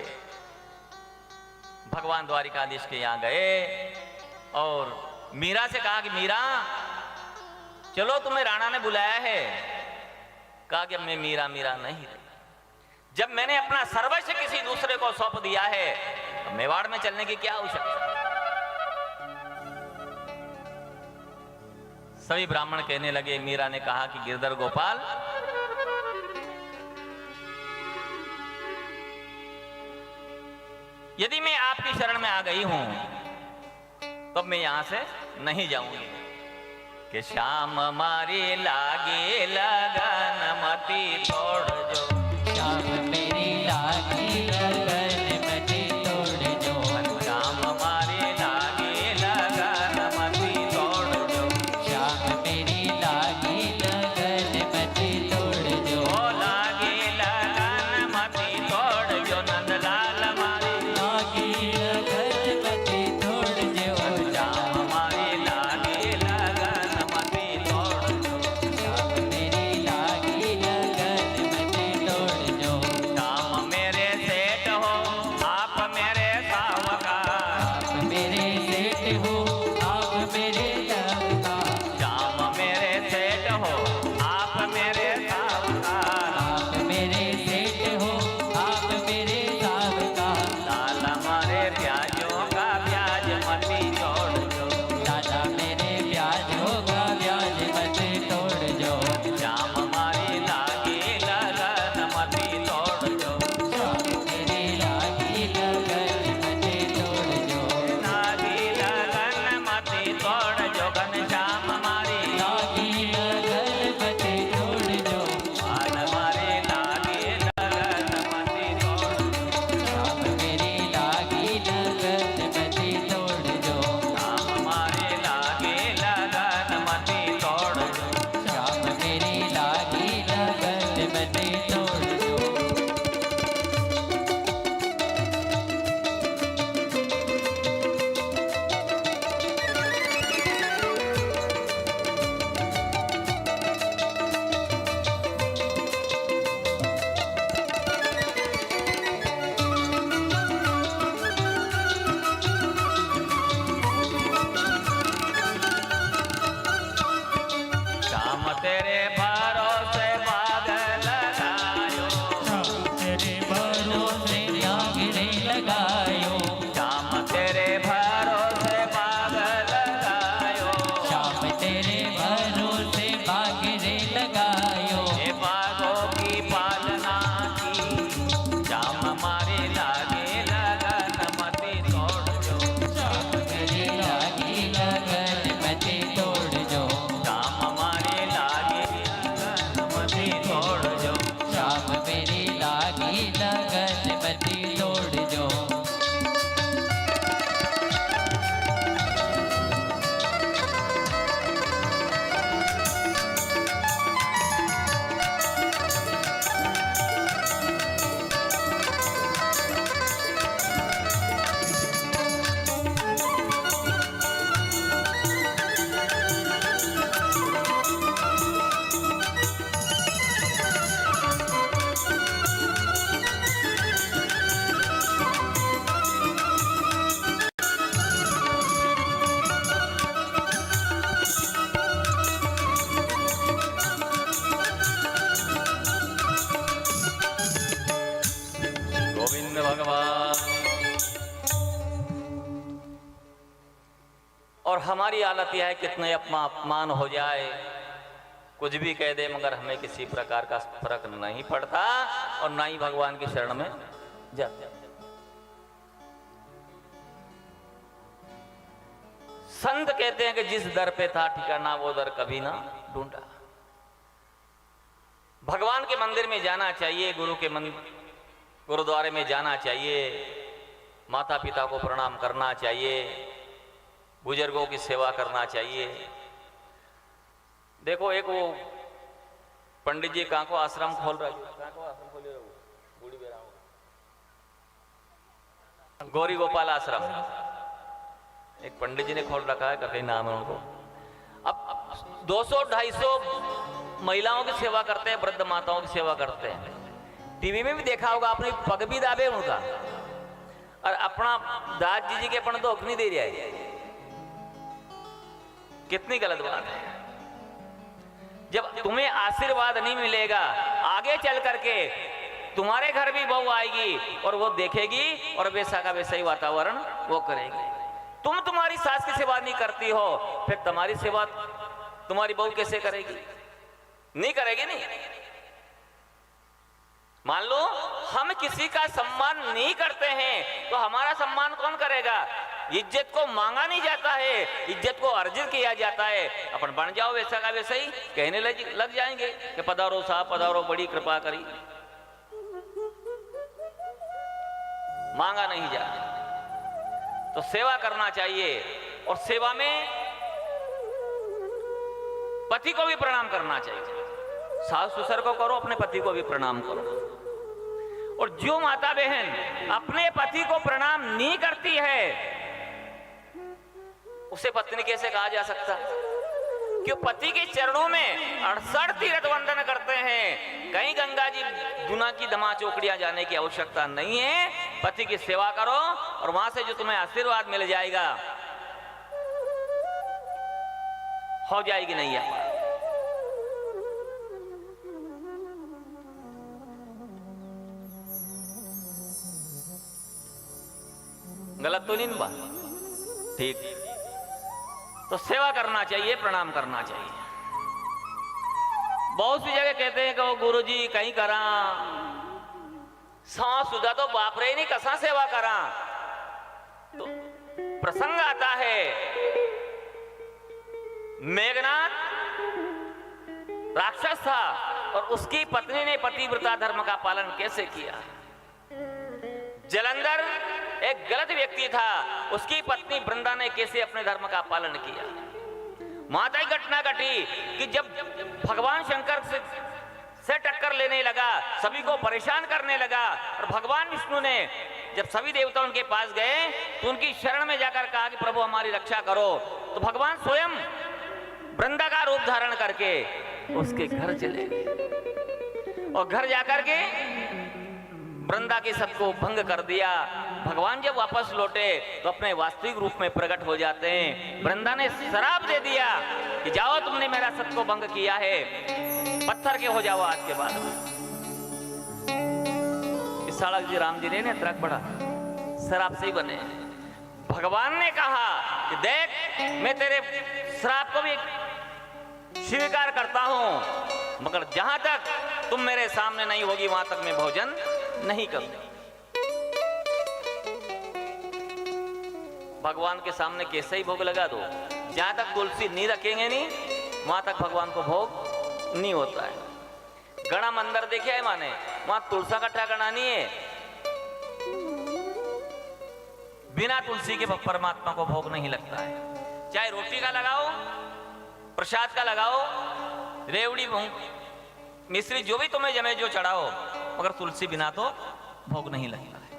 भगवान द्वारिकाधीश के यहां गए और मीरा से कहा कि मीरा चलो, तुम्हें राणा ने बुलाया है। कहा कि मैं मीरा नहीं रही, जब मैंने अपना सर्वस्व किसी दूसरे को सौंप दिया है तो मेवाड़ में चलने की क्या आवश्यकता। सभी ब्राह्मण कहने लगे, मीरा ने कहा कि गिरधर गोपाल, यदि मैं आपकी शरण में आ गई हूं तो मैं यहां से नहीं जाऊंगी। कि श्याम मारी लागे लगन मती तोड़ जो, श्याम मेरी लागी लगन मती तोड़ जो, श्याम मारी लागे लगन मती तोड़ जो, श्याम मेरी लागी लगन मती तोड़ जो, ओ लागे लगन मती तोड़ जो, नंदलाल मारी लागी लगन मती तोड़ जो, श्याम मारी लागे लगन मती तोड़ जो, श्याम मेरी लागी लगन मती तोड़ और हमारी हालत यह है कितने अपमान हो जाए, कुछ भी कह दे, मगर हमें किसी प्रकार का फर्क नहीं पड़ता और ना ही भगवान की शरण में जाते। संत कहते हैं कि जिस दर पे था ठिकाना वो दर कभी ना ढूंढा। भगवान के मंदिर में जाना चाहिए, गुरुद्वारे में जाना चाहिए, माता पिता को प्रणाम करना चाहिए, बुजुर्गों की सेवा करना चाहिए। देखो एक वो पंडित जी कहाँ को आश्रम खोल रहा है, गौरी गोपाल आश्रम, एक पंडित जी ने खोल रखा है, कहीं नाम है उनको। अब 200-250 महिलाओं की सेवा करते हैं, वृद्ध माताओं की सेवा करते हैं। टीवी में भी देखा होगा आपने, पग भी दाबे उनका, और अपना दाद जी के अपन तो नहीं दे रहा है। कितनी गलत बात है। जब तुम्हें आशीर्वाद नहीं मिलेगा, आगे चल करके तुम्हारे घर भी बहू आएगी और वो देखेगी और वैसा का वैसा ही वातावरण वो करेगी। तुम तुम्हारी सास की सेवा नहीं करती हो, फिर तुम्हारी सेवा तुम्हारी बहू कैसे करेगी? नहीं करेगी। नहीं, मान लो हम किसी का सम्मान नहीं करते हैं तो हमारा सम्मान कौन करेगा? इज्जत को मांगा नहीं जाता है, इज्जत को अर्जित किया जाता है। अपन बन जाओ वैसा का वैसा ही कहने लग जाएंगे कि पधारो साहब पधारो, बड़ी कृपा करी। मांगा नहीं जाता। तो सेवा करना चाहिए, और सेवा में पति को भी प्रणाम करना चाहिए। सास ससुर को करो, अपने पति को भी प्रणाम करो। और जो माता बहन अपने पति को प्रणाम नहीं करती है उसे पत्नी कैसे कहा जा सकता? क्यों पति के चरणों में 68 तीर्थ वंदन करते हैं। कहीं गंगा जी जुना की दमा चौकड़ियां जाने की आवश्यकता नहीं है। पति की सेवा करो और वहां से जो तुम्हें आशीर्वाद मिल जाएगा, हो जाएगी नहीं है। गलत तो नहीं बात? ठीक। तो सेवा करना चाहिए, प्रणाम करना चाहिए। बहुत सी जगह कहते हैं कि वो गुरुजी कहीं करा सांस सुधा तो बाप रे नहीं कसा सेवा करा। तो प्रसंग आता है, मेघनाथ राक्षस था और उसकी पत्नी ने पतिव्रता धर्म का पालन कैसे किया। जलंधर एक गलत व्यक्ति था, उसकी पत्नी वृंदा ने कैसे अपने धर्म का पालन किया। माता की घटना घटी कि जब भगवान शंकर से टक्कर लेने लगा, सभी को परेशान करने लगा, और भगवान विष्णु ने जब सभी देवता उनके पास गए तो उनकी शरण में जाकर कहा कि प्रभु हमारी रक्षा करो। तो भगवान स्वयं वृंदा का रूप धारण करके उसके घर चले गए और घर जाकर के वृंदा के सबको भंग कर दिया। भगवान जब वापस लौटे तो अपने वास्तविक रूप में प्रकट हो जाते हैं। वृंदा ने श्राप दे दिया कि जाओ तुमने मेरा सत को भंग किया है, पत्थर के हो जाओ आज के बाद। इस साड़क जी राम जी ने त्रक बढ़ा श्राप से ही बने। भगवान ने कहा कि देख मैं तेरे श्राप को भी स्वीकार करता हूं, मगर जहां तक तुम मेरे सामने नहीं होगी वहां तक मैं भोजन नहीं करूंगा। भगवान के सामने कैसे ही भोग लगा दो, जहां तक तुलसी नहीं रखेंगे नहीं वहां तक भगवान को भोग नहीं होता है। गणा मंदिर देखिए है माने, वहां तुलसा का ठिकाना नहीं है। बिना तुलसी के परमात्मा को भोग नहीं लगता है। चाहे रोटी का लगाओ, प्रसाद का लगाओ, रेवड़ी मिश्री जो भी तुम्हें जमे जो चढ़ाओ, मगर तुलसी बिना तो भोग नहीं लगता है।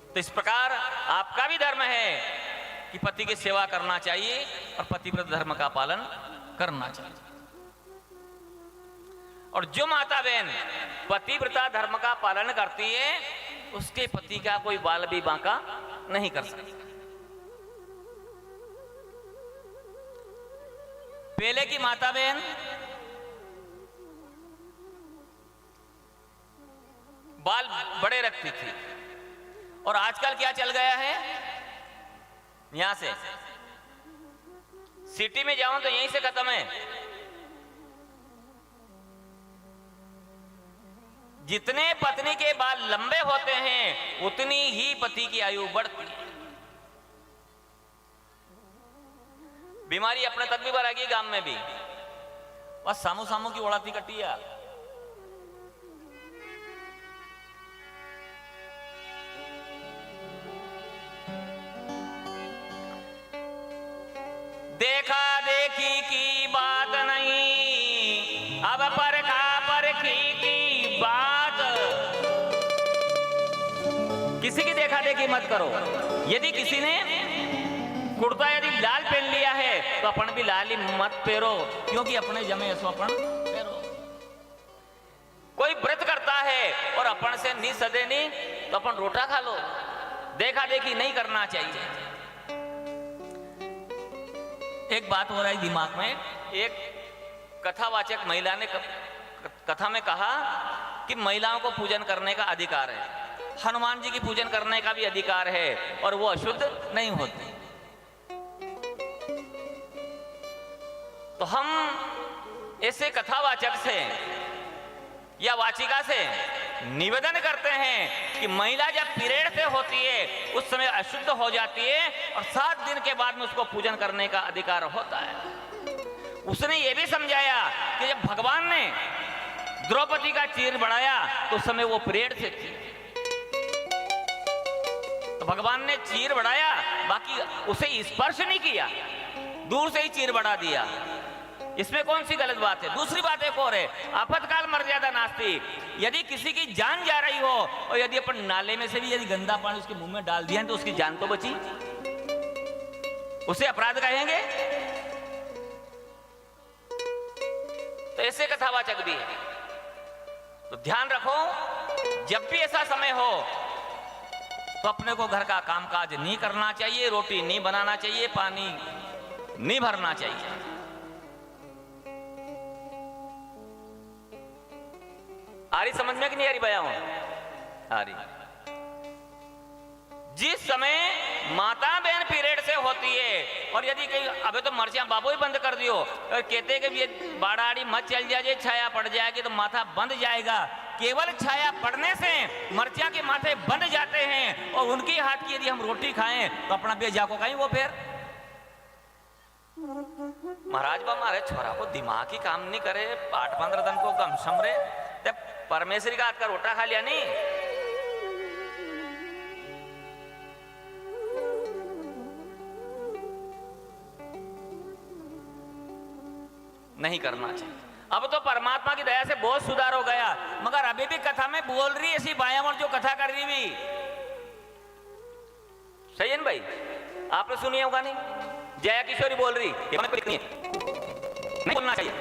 तो इस प्रकार आपका भी धर्म है कि पति की सेवा करना चाहिए और पतिव्रत धर्म का पालन करना चाहिए। और जो माता बहन पतिव्रता धर्म का पालन करती है उसके पति का कोई बाल भी बांका नहीं कर सकता। पहले की माता बहन बाल बड़े रखती थी, और आजकल क्या चल गया है, यहां से सिटी में जाऊं तो यहीं से खत्म है। जितने पत्नी के बाल लंबे होते हैं उतनी ही पति की आयु बढ़ती है। बीमारी अपने तक भी बढ़ेगी, गांव में भी। बस सामू सामू की ओढ़ाती कट्टी है। देखा देखी की बात नहीं, अब परखा परखी की बात। किसी की देखा देखी मत करो। यदि किसी ने कुर्ता यदि लाल पहन लिया है तो अपन भी लाल ही मत पहनो, क्योंकि अपने जमे सो अपन पहनो। कोई व्रत करता है और अपन से नहीं सदे नहीं तो अपन रोटा खा लो। देखा देखी नहीं करना चाहिए। एक बात हो रहा है दिमाग में। एक कथावाचक महिला ने कथा में कहा कि महिलाओं को पूजन करने का अधिकार है, हनुमान जी की पूजन करने का भी अधिकार है और वो अशुद्ध नहीं होती। तो हम ऐसे कथावाचक से या वाचिका से निवेदन करते हैं कि महिला जब पीरियड से होती है उस समय अशुद्ध हो जाती है और 7 दिन के बाद में उसको पूजन करने का अधिकार होता है। उसने ये भी समझाया कि जब भगवान ने द्रौपदी का चीर बढ़ाया तो उस समय वो पीरियड से थी, तो भगवान ने चीर बढ़ाया, बाकी उसे स्पर्श नहीं किया, दूर से ही चीर बढ़ा दिया। इसमें कौन सी गलत बात है? दूसरी बात एक और है, आपातकाल मर्यादा नास्ति। यदि किसी की जान जा रही हो और यदि अपन नाले में से भी यदि गंदा पानी उसके मुंह में डाल दिया तो उसकी जान तो बची, उसे अपराध कहेंगे? तो ऐसे कथावाचक भी है। तो ध्यान रखो, जब भी ऐसा समय हो तो अपने को घर का कामकाज नहीं करना चाहिए, रोटी नहीं बनाना चाहिए, पानी नहीं भरना चाहिए। आ रही समझ में कि नहीं आ रही बया हूं? आ रही। जिस समय माता बहन पीरियड से होती है और यदि कहीं अबे तो मर्चियां बाबू ही बंद कर दियो और कहते हैं कि ये बाड़ाड़ी मत चल जाए, छाया पड़ जाएगी तो माथा बंद जाएगा। केवल छाया पड़ने से मर्चियां के माथे बंद जाते हैं और उनकी हाथ की यदि हम रोटी खाएं तो अपना बेजा को कहीं वो फिर महाराज बा हमारे छोरा को दिमाग ही काम नहीं करे, 8-15 दिन को गम समरे परमेश्वरी का हाथ का रोटा खा लिया नहीं। नहीं करना चाहिए। अब तो परमात्मा की दया से बहुत सुधार हो गया, मगर अभी भी कथा में बोल रही ऐसी बायामण जो कथा कर रही भी। सही है ना भाई? आपने सुनी होगा नहीं? जया किशोरी बोल रही नहीं बोलना चाहिए।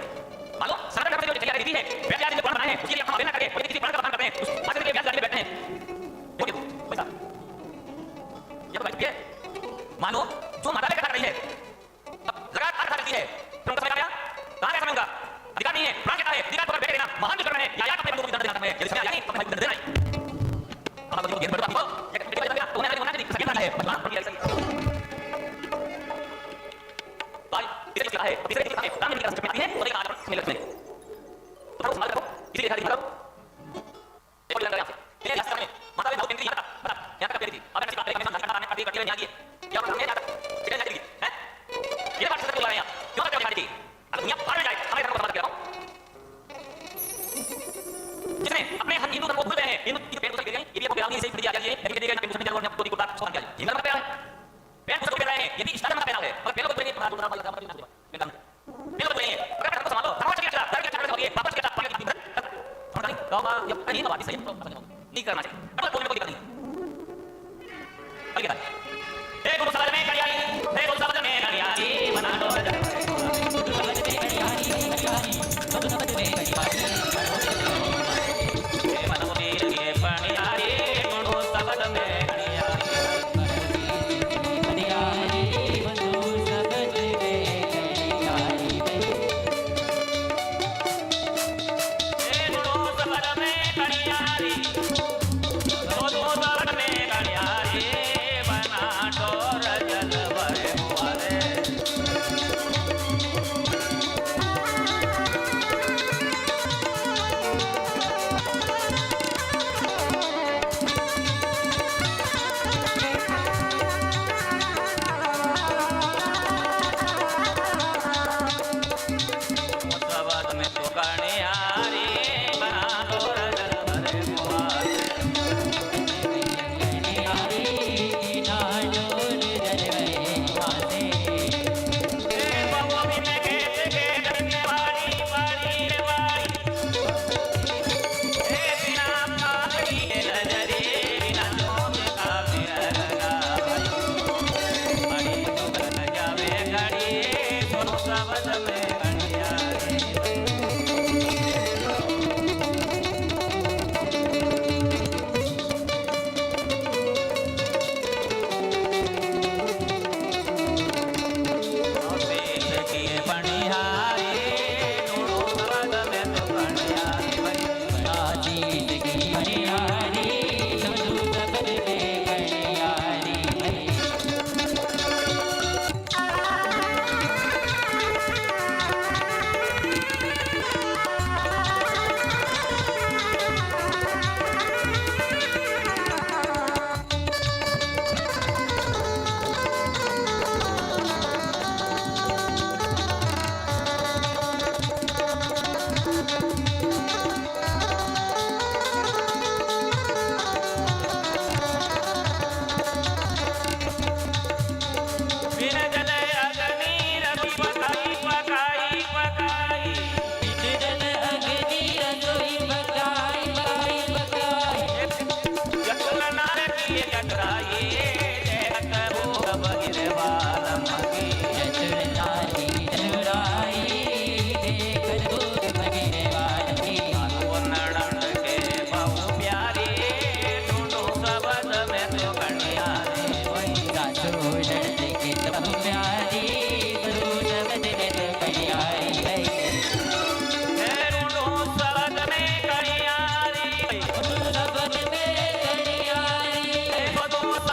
मानो सरकार में जो तैयारी रहती है, ब्याज आदि जो प्लान बनाए हैं, उसके लिए हम आवेदन करके कोई किसी प्लान का प्लान करते हैं, उस माध्यम से ब्याज आदि बैठते हैं। देखो पैसा ये तो है। मानो जो माता कथा कर रही है, अब लगातार कथा करती है, तुम समझ गया? कहां है समय का अधिकार नहीं है, प्लान कहता है अधिकार पर बैठ देना, महान जो कर रहे हैं या अपने लोगों को दर्द देना है, यदि समय नहीं तो भाई दर्द देना है। अब अगर ये गेम बड़ा आपको ये बेटे बजा तो उन्हें होना चाहिए, सकता है प्लान पर ये भाई इसे क्या है? इसे क्या है? काम नहीं कर सकते हैं, और एक आदमी मिलत में तो समझ लो, इसे दिखा दीजिए। देखो लग रहा है ये रास्ता में माता बहुत पेंटी आता बता यहां का पेंटी अब ऐसे काटे के साथ काटने काटी काटी यहां की क्या करने जाता किधर जाएगी हैं? ये बात से बोल रहे हैं क्यों करते हो खाली? अब दुनिया पार जाए हमें धर्म को बात कर रहा हूं, जिसने अपने हम हिंदू धर्म को भूल रहे हैं, हिंदू की पेड़ को गिर गई, ये भी आपको नहीं सही पड़ जाए, ये भी देगा पेड़ को जरूर आपको कोई बात सोच आ जाए। हिंदू धर्म पे है, पेड़ को कह रहे हैं, यदि इस धर्म का है और पेड़ को नहीं पता दूसरा वाला काम करना है, पेड़ को नहीं अगर धर्म को संभालो, धर्म को चला धर्म के चक्कर में होगी, वापस के साथ पानी की समझ नहीं गांव का जब कहीं बात सही नहीं करना चाहिए, अब बोलने को दिक्कत नहीं। आगे ए गुरु समाज में करियाई, ए गुरु समाज में करियाई बना दो रजल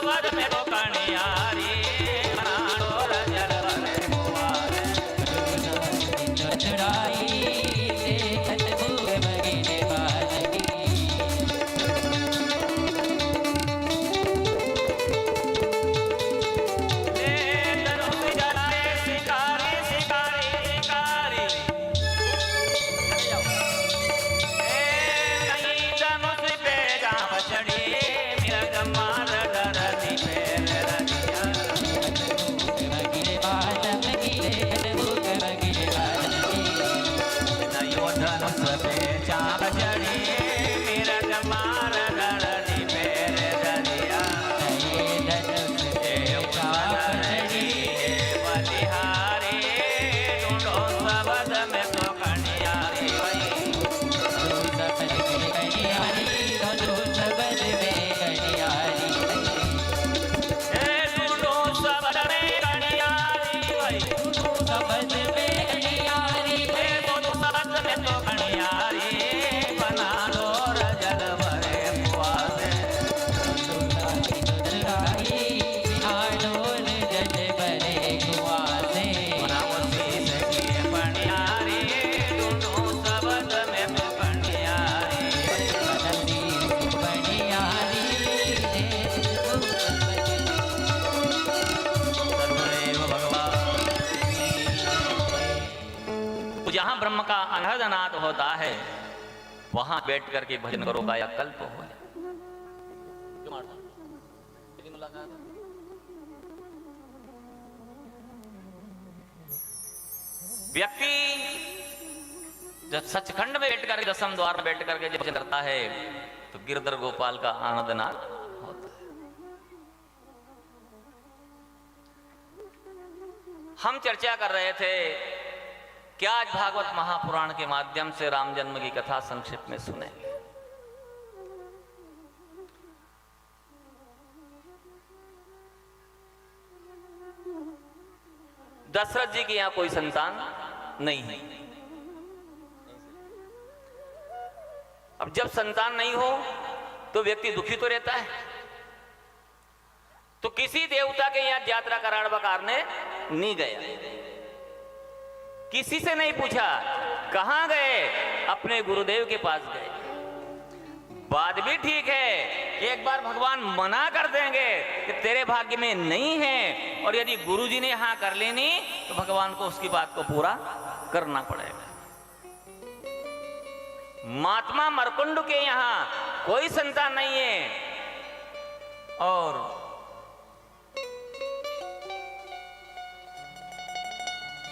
सबद में तो कणियारी बनाड़ो रजल भरे कुआरे चढ़ाई देखत भूख बगिने बालकी ले धनुष जलाए शिकारी शिकारी शिकारी नहीं धनुष पे गाँव चढ़ी मिर्ग मार डरती पैर रतिया भूख बगिने बालकी देखत भूख बगिने बालकी नयो धनुष पे चाप चढ़ी मिर्ग मार डरती पैर रतिया बलिहारी ढूंढो सबद में तो कणियारी ढूंढो सबद में कणियारी भाई सबद में तो कणियारी बना लो रजल भरे कुआरे बनाओ शीश की कणियारी ढूंढो सबद में तो कणियारी सदैव भगवान तो जहां ब्रह्म का अनहदनाद होता है वहां बैठ करके भजन करो काया कल्प हो जाए। व्यक्ति जब सचखंड में बैठ करके दसम द्वार में बैठ करके जब भजन करता है तो गिरधर गोपाल का आनंदनाद होता है। हम चर्चा कर रहे थे क्या आज भागवत महापुराण के माध्यम से राम जन्म की कथा संक्षिप्त में सुनेंगे। दशरथ जी के यहां कोई संतान नहीं है। अब जब संतान नहीं हो तो व्यक्ति दुखी तो रहता है। तो किसी देवता के यहां यात्रा कराड़ बकारने नहीं गया, किसी से नहीं पूछा, कहां गए? अपने गुरुदेव के पास गए। बात भी ठीक है, एक बार भगवान मना कर देंगे कि तेरे भाग्य में नहीं है, और यदि गुरुजी ने हाँ कर लेनी तो भगवान को उसकी बात को पूरा करना पड़ेगा। महात्मा मरकुंड के यहां कोई संतान नहीं है, और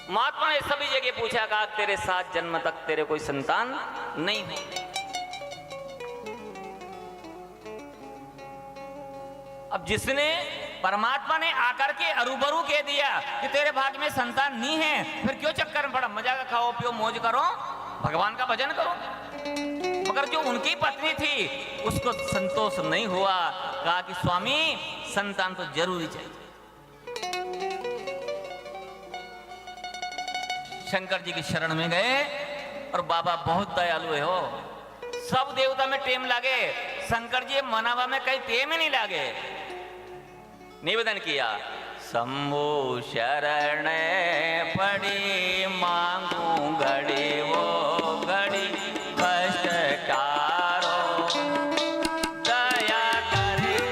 महात्मा ने सभी जगह पूछा, कहा तेरे 7 जन्म तक तेरे कोई संतान नहीं है। अब जिसने परमात्मा ने आकर के अरूबरू कह दिया कि तेरे भाग्य में संतान नहीं है, फिर क्यों चक्कर में पड़ा? मजा का खाओ पियो मौज करो, भगवान का भजन करो। मगर जो उनकी पत्नी थी उसको संतोष नहीं हुआ, कहा कि स्वामी संतान तो जरूरी चाहिए। शंकर जी की शरण में गए, और बाबा बहुत दयालु है हो, सब देवता में टेम लागे, शंकर जी मनावा में कहीं टेम ही नहीं लागे। निवेदन किया, शंभु शरण पड़ी मांगू घड़ी वो घड़ी कष्ट टारो, दया करके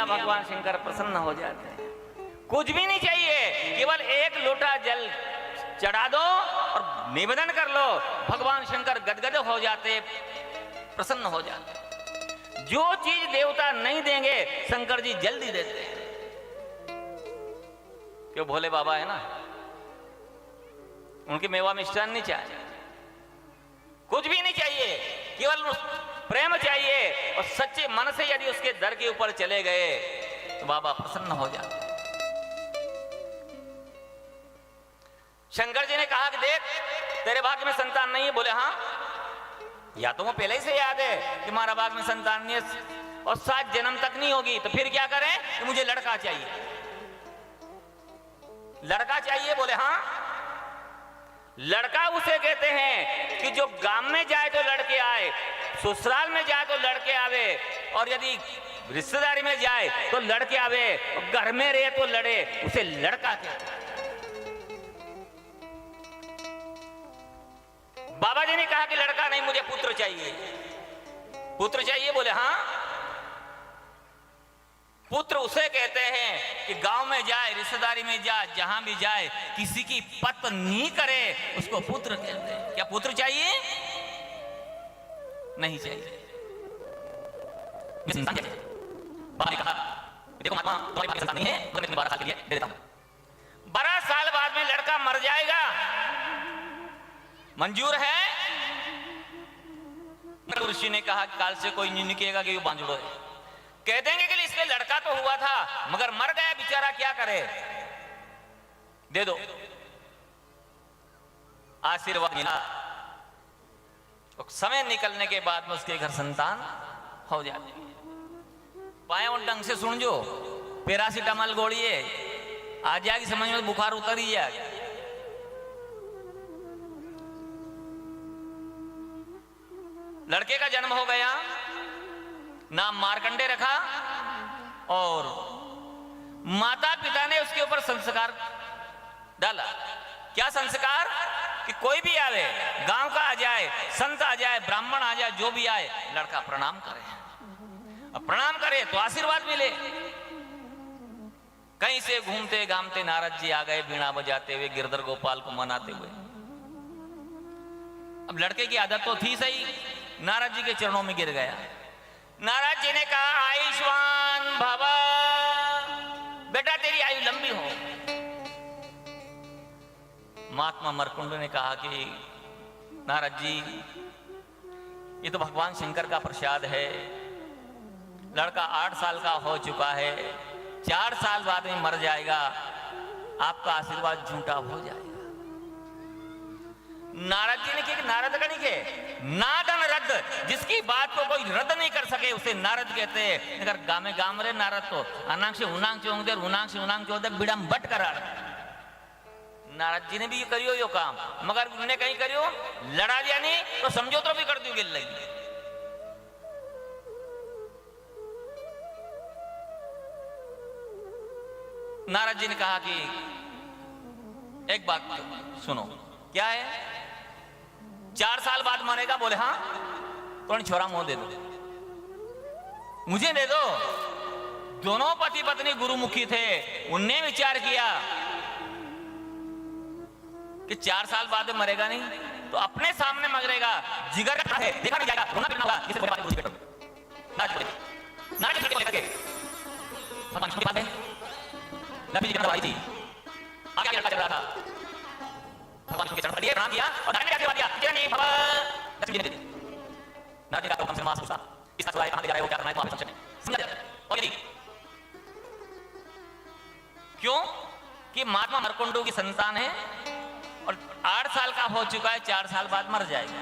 भगवान शंकर प्रसन्न हो जाते हैं। कुछ भी नहीं चाहिए, केवल एक लोटा जल चढ़ा दो और निवेदन कर लो, भगवान शंकर गदगद हो जाते, प्रसन्न हो जाते। जो चीज देवता नहीं देंगे शंकर जी जल्दी देते हैं। क्यों, भोले बाबा है ना, उनके मेवा मिष्ठान नहीं चाहिए, कुछ भी नहीं चाहिए, केवल प्रेम चाहिए। और सच्चे मन से यदि उसके दर के ऊपर चले गए तो बाबा प्रसन्न हो जाते। शंकर जी ने कहा कि देख, तेरे भाग्य में संतान नहीं है। बोले हाँ, या तो वो पहले ही से याद है कि हमारा भाग्य में संतान नहीं है और 7 जन्म तक नहीं होगी, तो फिर क्या करें कि मुझे लड़का चाहिए, लड़का चाहिए। बोले हाँ, लड़का उसे कहते हैं कि जो गांव में जाए तो लड़के आए, ससुराल में जाए तो लड़के आवे, और यदि रिश्तेदारी में जाए तो लड़के आवे, और घर में रहे तो लड़े, उसे लड़का कहते हैं। बाबा जी ने कहा कि लड़का नहीं, मुझे पुत्र चाहिए, पुत्र चाहिए। बोले हाँ, पुत्र उसे कहते हैं कि गांव में जाए, रिश्तेदारी में जाए, जहां भी जाए, किसी की पत्नी करे, उसको पुत्र कहते हैं। क्या पुत्र चाहिए? नहीं चाहिए। बाबा ने कहा, देखो महात्मा, तुम्हारे पास संतान नहीं है, तो मैं तुम्हें 12 साल के लिए दे देता हूं। 12 साल बाद में लड़का मर जाएगा, मंजूर है? ऋषि ने कहा काल से कोई नहीं निकलेगा कि वो बांझड़ो है। कह देंगे कि इसमें लड़का तो हुआ था मगर मर गया बेचारा, क्या करे, दे दो। आशीर्वाद मिला, तो समय निकलने के बाद में उसके घर संतान हो जाती है। पाए और ढंग से सुन जो, पैरासीटामोल गोली है, आ जाएगी समझ में, बुखार उतर ही जाएगा। लड़के का जन्म हो गया, नाम मार्कंडे रखा, और माता पिता ने उसके ऊपर संस्कार डाला। क्या संस्कार? कि कोई भी आवे, गांव का आ जाए, संत आ जाए, ब्राह्मण आ जाए, जो भी आए, लड़का प्रणाम करे, अब प्रणाम करे तो आशीर्वाद मिले। कहीं से घूमते घामते नारद जी आ गए, बीणा बजाते हुए, गिरधर गोपाल को मनाते हुए। अब लड़के की आदत तो थी सही, नारद जी के चरणों में गिर गया। नारद जी ने कहा, आयुष्मान भव, बेटा तेरी आयु लंबी हो। महात्मा मरकुंड ने कहा कि नारद जी, ये तो भगवान शंकर का प्रसाद है, लड़का 8 साल का हो चुका है, 4 साल बाद में मर जाएगा, आपका आशीर्वाद झूठा हो जाएगा। नारद जी ने कहा, नारद का नहीं के, नादन रद्द, जिसकी बात को कोई रद्द नहीं कर सके उसे नारद कहते हैं। अगर गामे गाम रे नारद तो अनांग से उनांग चौंगदेर, उनांग से उनांग चौंगदेर, बिड़म बट करार। नारद जी ने भी करियो यो काम, मगर उन्होंने कहीं करियो, लड़ा दिया नहीं तो समझो तो भी कर दियो गिल लगी। नारद जी ने कहा कि एक बात सुनो, क्या है? 4 साल बाद मरेगा। बोले हाँ, तो छोरा मुंह दे दो, मुझे दे दो। दोनों पति पत्नी गुरुमुखी थे, उनने विचार किया कि 4 साल बाद मरेगा नहीं तो अपने सामने मरेगा, जिगर का है, देखा नहीं जाएगा, रोना पीटना होगा, किसे बोले बात पेट नारद जी के भगवान की बात है। लक्ष्मी जी की थी, आगे लड़का चल रहा था, भगवान के चरण पर प्रणाम किया और नारायण ने आशीर्वाद दिया, जय भव। लक्ष्मी जी ने नारद जी का हमसे मास पूछा, इसका चुराए कहां ले जा रहे हो, क्या करना है, तो आप समझ जाए। और यदि क्यों कि महात्मा मरकुंडू की संतान है और 8 साल का हो चुका है, 4 साल बाद मर जाएगा,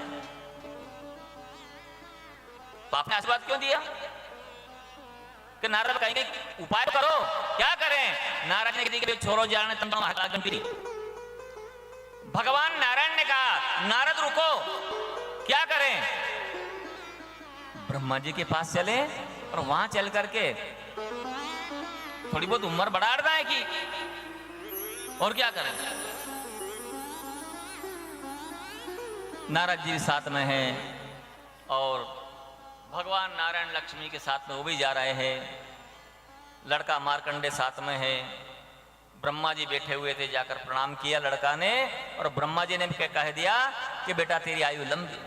तो आपने आशीर्वाद क्यों दिया? कि नारद कहेंगे उपाय करो, क्या करें? नारद ने कहा छोड़ो जाने तुम भगवान नारायण ने कहा, नारद रुको, क्या करें? ब्रह्मा जी के पास चले और वहां चल करके थोड़ी बहुत उम्र बढ़ा रहा है कि, और क्या करें? नारद जी साथ में हैं और भगवान नारायण लक्ष्मी के साथ में वो भी जा रहे हैं, लड़का मार्कंडे साथ में है। ब्रह्मा जी बैठे हुए थे, जाकर प्रणाम किया लड़का ने, और ब्रह्मा जी ने कह दिया कि बेटा तेरी आयु लंबी।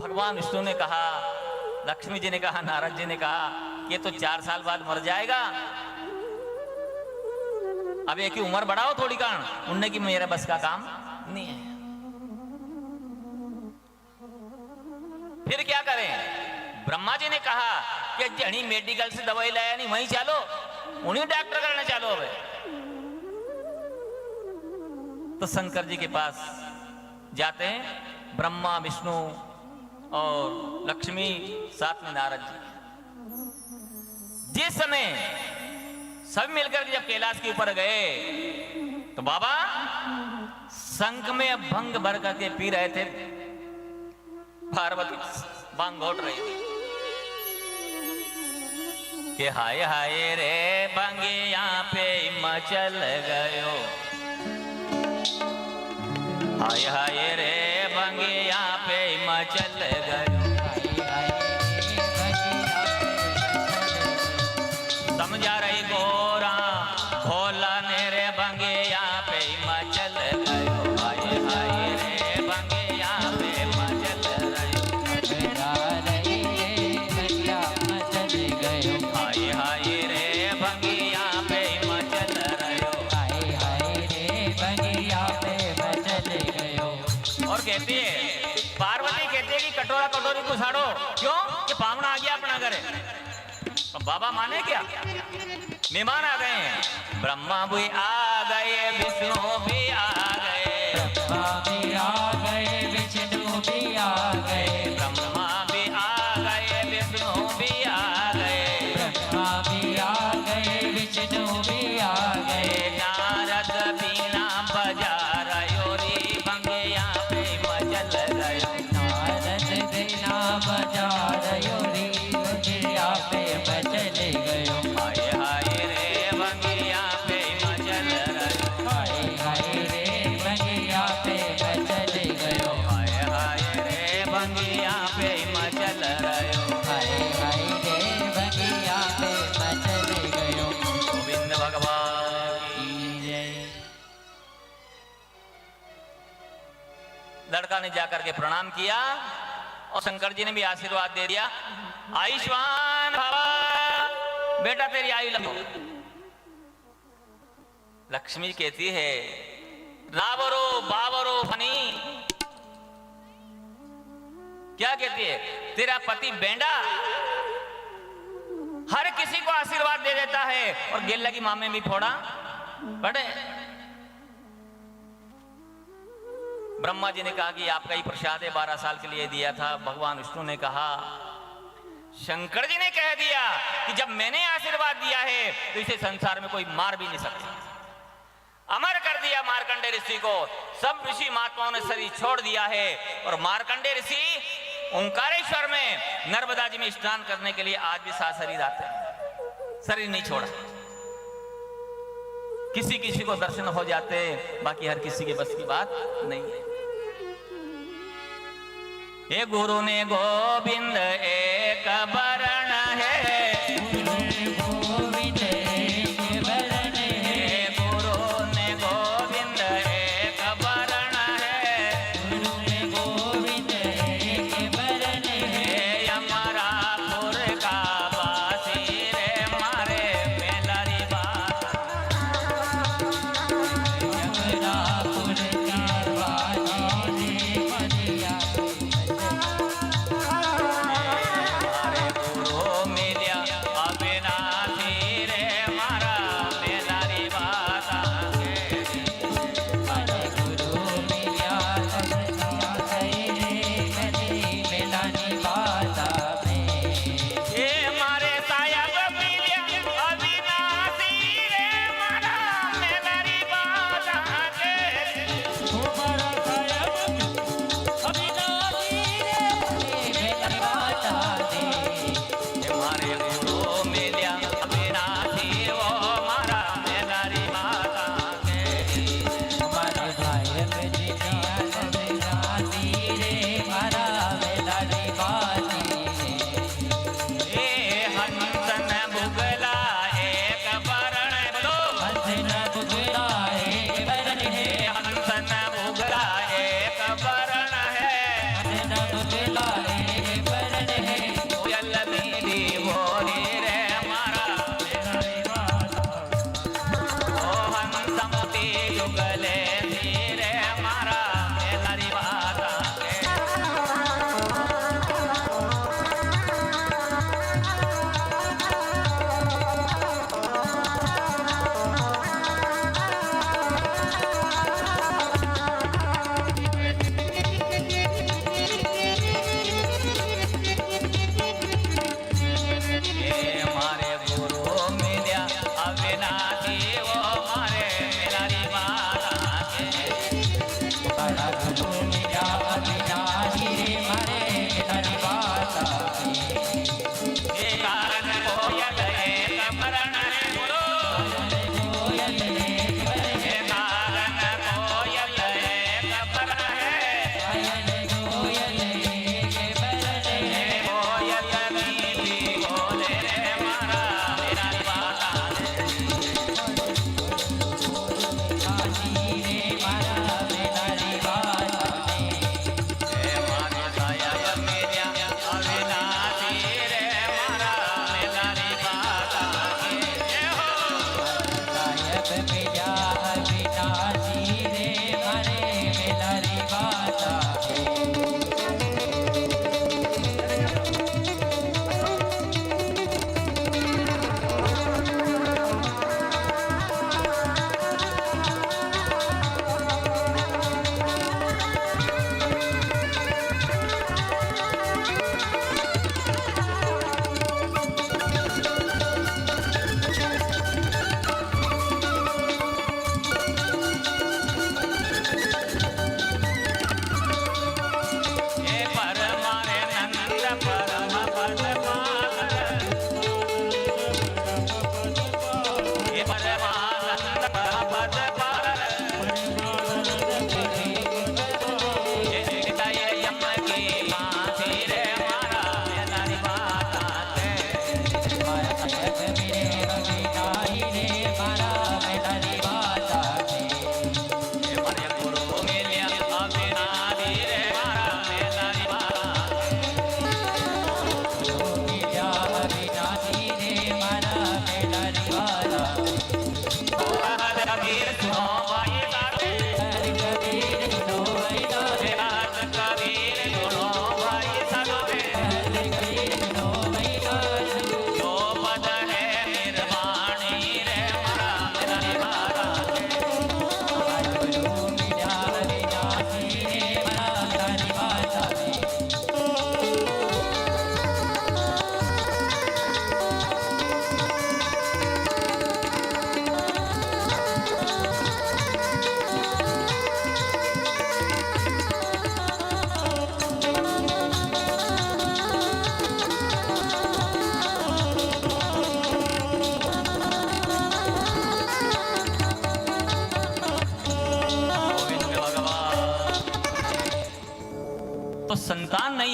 भगवान विष्णु ने कहा, लक्ष्मी जी ने कहा, नारद जी ने कहा ये तो 4 साल बाद मर जाएगा, अब एक ही उम्र बढ़ाओ थोड़ी कारण, उनने की मेरे बस का काम नहीं है। फिर क्या करें? ब्रह्मा जी ने कहा कि जनी मेडिकल से दवाई लाया नहीं वहीं चालो, उन्हीं डॉक्टर करने चालो। अब तो शंकर जी के पास जाते हैं, ब्रह्मा विष्णु और लक्ष्मी साथ में नारद जी। जिस समय सब मिलकर जब कैलाश के ऊपर गए तो बाबा शंख में भंग भर करके पी रहे थे, पार्वती भांग घोट रही थी कि हाय हाय रे भंगे यहाँ पे मचल गयो, हाय हाय रे भंगे यहाँ पे मचल गयो। समझा रही गोरा भोला ने रे भंगे यहाँ पे मचल गयो, हाय हाय रे भंगे यहाँ पे मचल गयो, हाय हाय रे भंगे यहाँ पे मचल रहो, हाय हाय रे बगिया पे मचल गयो। और कहती है पार्वती कहती है कि कटोरा कटोरी को साड़ो, क्यों कि पावना आ गया अपना घरे। तो बाबा माने क्या? मेहमान आ गए हैं, ब्रह्मा भी आ गए, विष्णु भी आ गए, ब्रह्मा भी आ गए, विष्णु भी आ गए, ब्रह्मा भी आ गए, विष्णु भी आ गए, ब्रह्मा भी आ गए, विष्णु भी आ गए। नारद बीना बजा रयो रे भंगे यहाँ पे मचल गयो, नारद बिना बजा रयो रे बगिया पे मचल गयो, हाय हाय रे भंगे यहाँ पे मचल रयो, हाय हाय रे बगिया पे मचल गयो, हाय हाय रे भंगे यहाँ पे मचल रयो। हाय हाय रे बगिया पे मचल गयो। गोविंद भगवान की। की जय। लड़का ने जाकर के प्रणाम किया और शंकर जी ने भी आशीर्वाद दे दिया, आयुष्मान भव, बेटा तेरी आयु लंबी हो। लक्ष्मी कहती है रावरो बावरो फनी, क्या कहती है? तेरा पति बेंडा हर किसी को आशीर्वाद दे देता है और गेल लगी मामे भी फोड़ा पड़े। ब्रह्मा जी ने कहा कि आपका ही प्रसाद है, 12 साल के लिए दिया था। भगवान विष्णु ने कहा, शंकर जी ने कह दिया कि जब मैंने आशीर्वाद दिया है तो इसे संसार में कोई मार भी नहीं सकता। अमर कर दिया मार्कंडे ऋषि को। सब ऋषि महात्माओं ने शरीर छोड़ दिया है और मार्कंडे ऋषि ओंकारेश्वर में नर्मदा जी में स्नान करने के लिए आज भी 7 शरीर आते हैं, शरीर नहीं छोड़ा। किसी किसी को दर्शन हो जाते, बाकी हर किसी के बस की बात नहीं है। ये गुरु ने गोविंद एक वरण है, गोविंद एक वरण है, गुरु ने गोविंद एक वरण है, गुरु में गोविंद एक वरण है, यमरापुर का वासी रे मारे मेलरी बात, यमरापुर का वासी रे बगिया पे मचल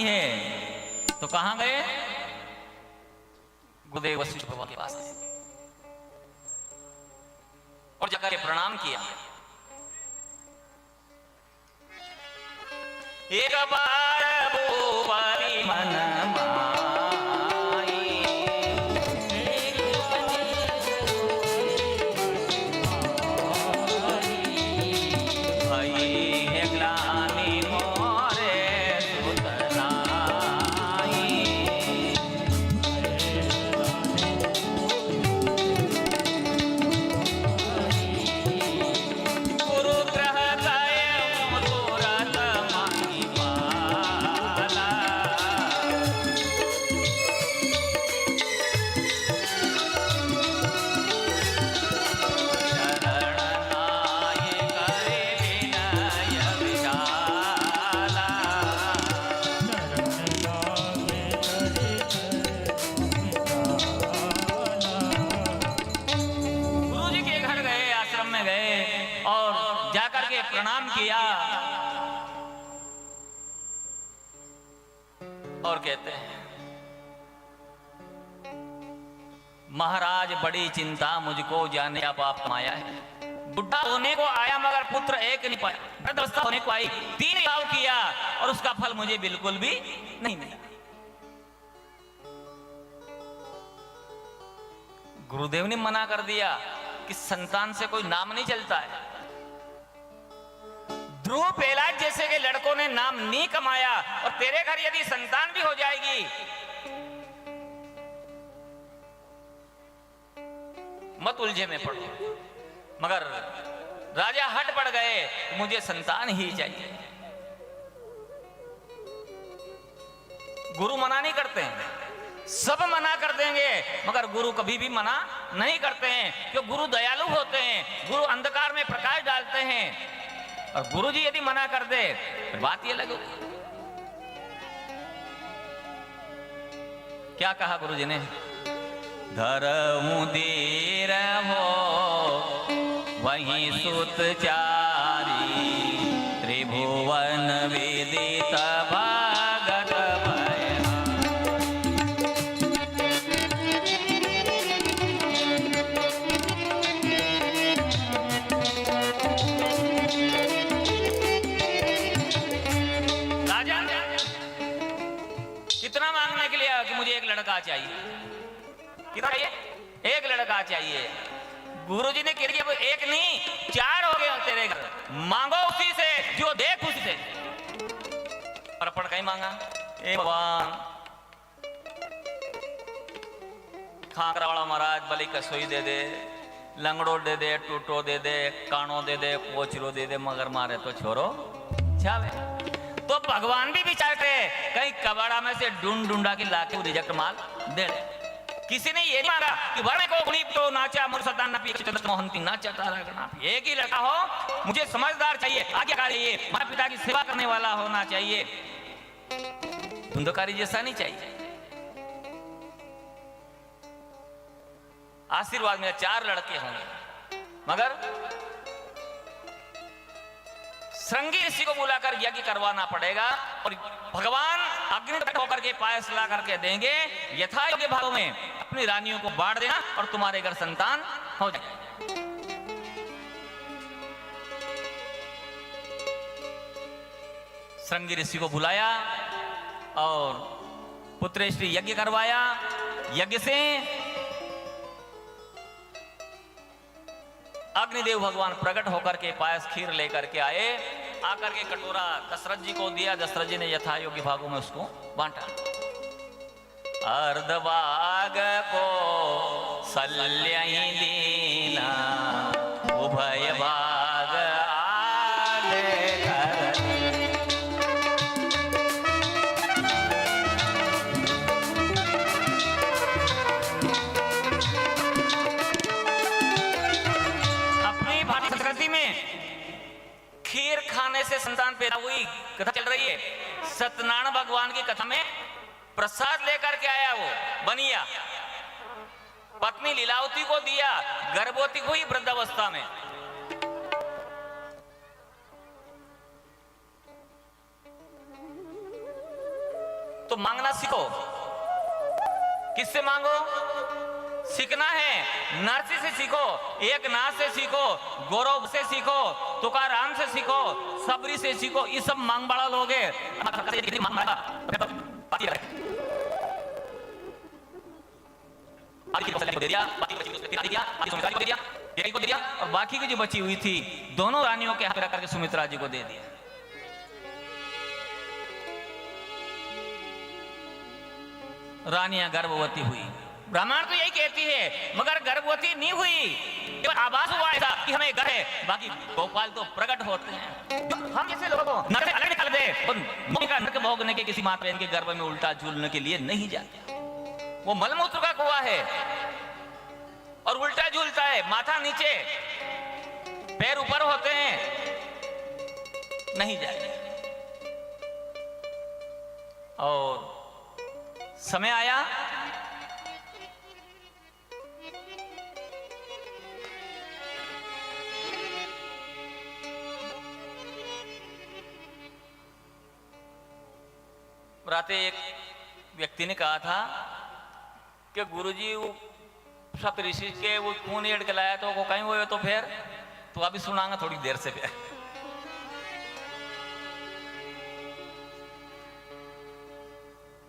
नहीं है। तो कहां गए? गुरुदेव वशिष्ठ बाबा के पास और जाकर प्रणाम किया। एक बार भूपति मन माई, भई है ग्लानि मोरे सुत नाई। गुरु ग्रह गए तुरत मांगी पाला, शरण नाय करे विनय विशाला। गुरु जी के घर गए, आश्रम में गए और जाकर के प्रणाम किया और कहते हैं, महाराज बड़ी चिंता मुझको जाने आप कमाया है। बुढ़ा होने को आया मगर पुत्र एक नहीं पाया, वृद्धावस्था होने को आई, 3 विवाह किया और उसका फल मुझे बिल्कुल भी नहीं मिला। गुरुदेव ने मना कर दिया कि संतान से कोई नाम नहीं चलता है। ध्रुव प्रहलाद जैसे के लड़कों ने नाम नहीं कमाया और तेरे घर यदि संतान भी हो जाएगी, मत उलझे में पड़ो। मगर राजा हट पड़ गए, मुझे संतान ही चाहिए। गुरु मना नहीं करते हैं, सब मना कर देंगे मगर गुरु कभी भी मना नहीं करते हैं, क्योंकि गुरु दयालु होते हैं। गुरु अंधकार में प्रकाश डालते हैं और गुरु जी यदि मना कर दे फिर बात ये अलग होगी। क्या कहा गुरु जी ने? धरऊं धीर हो वहीं सुत चारी, त्रिभुवन विदित भगत भय। राजा कितना मांगने के लिए आया कि मुझे एक लड़का चाहिए। कितना चाहिए? एक लड़का चाहिए। गुरुजी ने कह दिया एक नहीं 4 हो गए तेरे घर, मांगो उसी से जो देख उसी से। अर्पण कहीं मांगा, ए भगवान खाकरा वाला महाराज बलि कसोई दे दे, लंगड़ो दे दे, टूटो दे दे, कानो दे दे, पोचरो दे दे, मगर मारे तो छोरो छावे। तो भगवान भी विचारते कहीं कबाड़ा में से ढूंढ ढूंढा के लाके रिजेक्ट माल दे दे। किसी ने ये नहीं मांगा कि वर्ण को गुणी तो नाचा मुरसदान ना पी चंद्र मोहंती नाचा तारा करना। एक ही लड़का हो, मुझे समझदार चाहिए, आज्ञाकारी चाहिए, माता पिता की सेवा करने वाला होना चाहिए, धुंधकारी जैसा नहीं चाहिए। आशीर्वाद में 4 लड़के होंगे मगर श्रृंगी ऋषि को बुलाकर यज्ञ करवाना पड़ेगा और भगवान अग्नि होकर के पायस ला करके देंगे। यथा योग्य भागों में अपनी रानियों को बांट देना और तुम्हारे घर संतान हो जाए। श्रृंगी ऋषि को बुलाया और पुत्रेष्टि यज्ञ करवाया। यज्ञ से अग्निदेव भगवान प्रकट होकर के पायस खीर लेकर के आए। आकर के कटोरा दशरथ जी को दिया, दशरथ जी ने यथा योग्य भागों में उसको बांटा। अर्धभाग को सल्य ही लीना, उभय भाग आले कर। खीर खाने से संतान पैदा हुई कथा चल रही है। सत्यनारायण भगवान की कथा में प्रसाद लेकर के आया वो बनिया, पत्नी लीलावती को दिया, गर्भवती हुई वृद्धावस्था में। तो मांगना सीखो। किससे मांगो? सीखना है, नरसी से सीखो, एकनाथ से सीखो, गौरव से सीखो, तुकाराम से सीखो, सबरी से सीखो। ये सब मांग बड़ा लोग है। और बाकी की जो बची हुई थी दोनों रानियों के हाथ रख करके सुमित्रा जी को दे दिया। रानियां गर्भवती हुई। ब्राह्मण तो यही कहती है, मगर गर्भवती नहीं हुई। आभास हुआ ऐसा कि हमें घर है, बाकी गोपाल तो प्रकट होते हैं। हम जैसे लोगों को नरक से अलग निकल दे, नरक भोगने के किसी माता बहन के गर्भ में उल्टा झूलने के लिए नहीं जाते। वो मलमूत्र का कुआं है और उल्टा झूलता है, माथा नीचे पैर ऊपर होते हैं, नहीं जाए। और समय आया, रात एक व्यक्ति ने कहा था कि गुरुजी वो सप्त ऋषि के वो खून एड़ के लाया तो वो कहीं हुए तो फिर तो अभी सुनाऊंगा थोड़ी देर से। फिर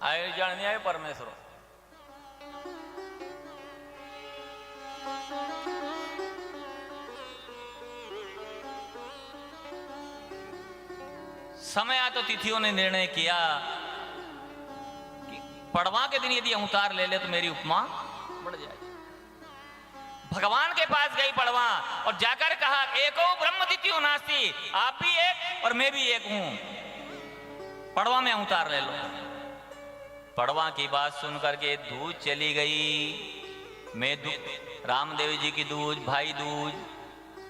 आए जान नहीं आए परमेश्वर। समय आया तो तिथियों ने निर्णय किया कि पड़वा के दिन यदि अवतार ले ले तो मेरी उपमा बढ़ जाएगी। भगवान के पास गई पड़वा और जाकर कहा, एको ब्रह्म द्वितीयो नास्ति, आप भी एक और मैं भी एक हूं, पड़वा में अवतार ले लो। पड़वा की बात सुन करके दूज चली गई। मैं रामदेव जी की दूज, भाई दूज,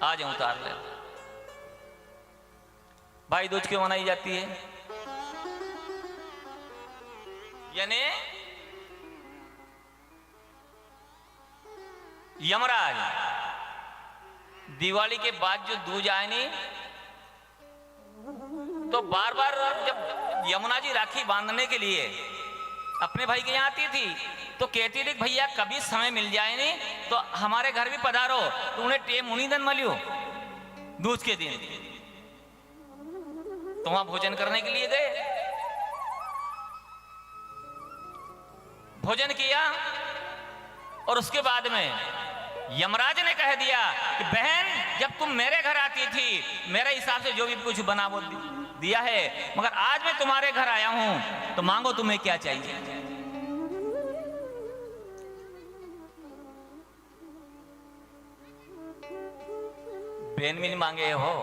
आज अवतार ले लो। भाई दूज क्यों मनाई जाती है? यानी यमराज दिवाली के बाद जो दूज आए नहीं तो बार बार जब यमुना जी राखी बांधने के लिए अपने भाई के यहाँ आती थी तो कहती थी भैया कभी समय मिल जाए नहीं तो हमारे घर भी पधारो। तो उन्हें टेम उन्हीं दिन मलियो दूज के दिन, तो वहां भोजन करने के लिए गए। भोजन किया और उसके बाद में यमराज ने कह दिया कि बहन जब तुम मेरे घर आती थी मेरे हिसाब से जो भी कुछ बना वो दिया है, मगर आज मैं तुम्हारे घर आया हूं तो मांगो तुम्हें क्या चाहिए। बहन भी नहीं मांगे हो।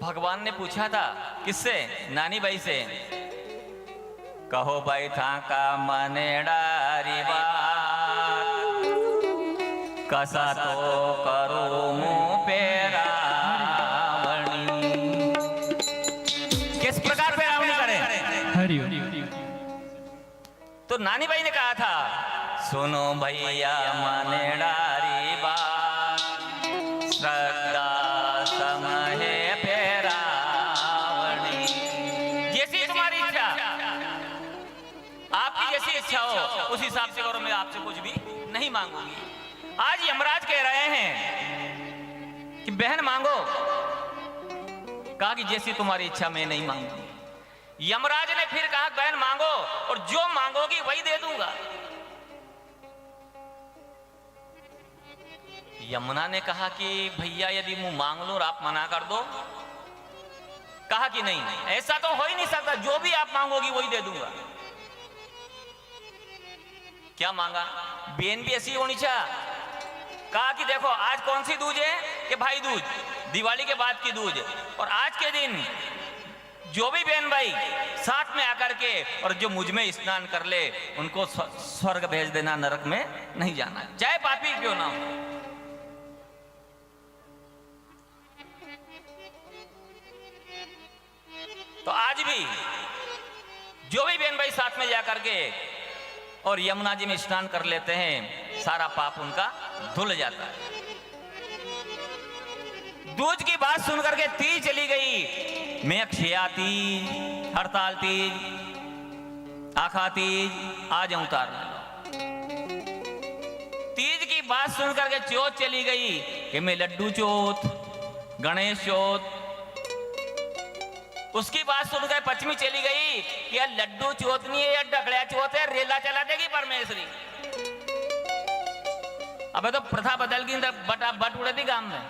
भगवान ने पूछा था किससे? नानी बाई से। कहो भाई था का मने डारी बात, कसा तो करो मुंह पे रावणी। किस प्रकार पे रावणी करे? तो नानी बाई ने कहा था, सुनो भैया मने डारी बात, श्रद्धा समय इच्छा हो उस हिसाब से करो, मैं आपसे कुछ भी नहीं मांगूंगी। आज यमराज कह रहे हैं कि बहन मांगो। कहा कि जैसी तुम्हारी इच्छा मैं नहीं मांगूंगी। यमराज ने फिर कहा बहन मांगो और जो मांगोगी वही दे दूंगा। यमुना ने कहा कि भैया यदि मुंह मांग लो और आप मना कर दो। कहा कि नहीं, ऐसा तो हो ही नहीं सकता, जो भी आप मांगोगी वही दे दूंगा। क्या मांगा? बेन भी ऐसी होनी चाहिए। कहा कि देखो आज कौन सी दूज है? कि भाई दूज, दिवाली के बाद की दूज। और आज के दिन जो भी बहन भाई साथ में आकर के और जो मुझ में स्नान कर ले उनको स्वर्ग भेज देना, नरक में नहीं जाना, चाहे पापी क्यों ना हो। तो आज भी जो भी बहन भाई साथ में जाकर के और यमुना जी में स्नान कर लेते हैं सारा पाप उनका धुल जाता है। दूज की बात सुन करके तीज चली गई। मैं अक्षया तीज, हड़ताल तीज, आखा तीज, आज उतार। तीज की बात सुन करके चौथ चली गई कि मैं लड्डू चौथ, गणेश चौथ। उसकी बात सुनकर पश्चिमी चली गई कि यार लड्डू चौथ नहीं है, या ढकड़िया चौथ है, रेला चला देगी परमेश्वरी। अबे तो प्रथा बदल गई, बटा बट उड़े थी गांव में।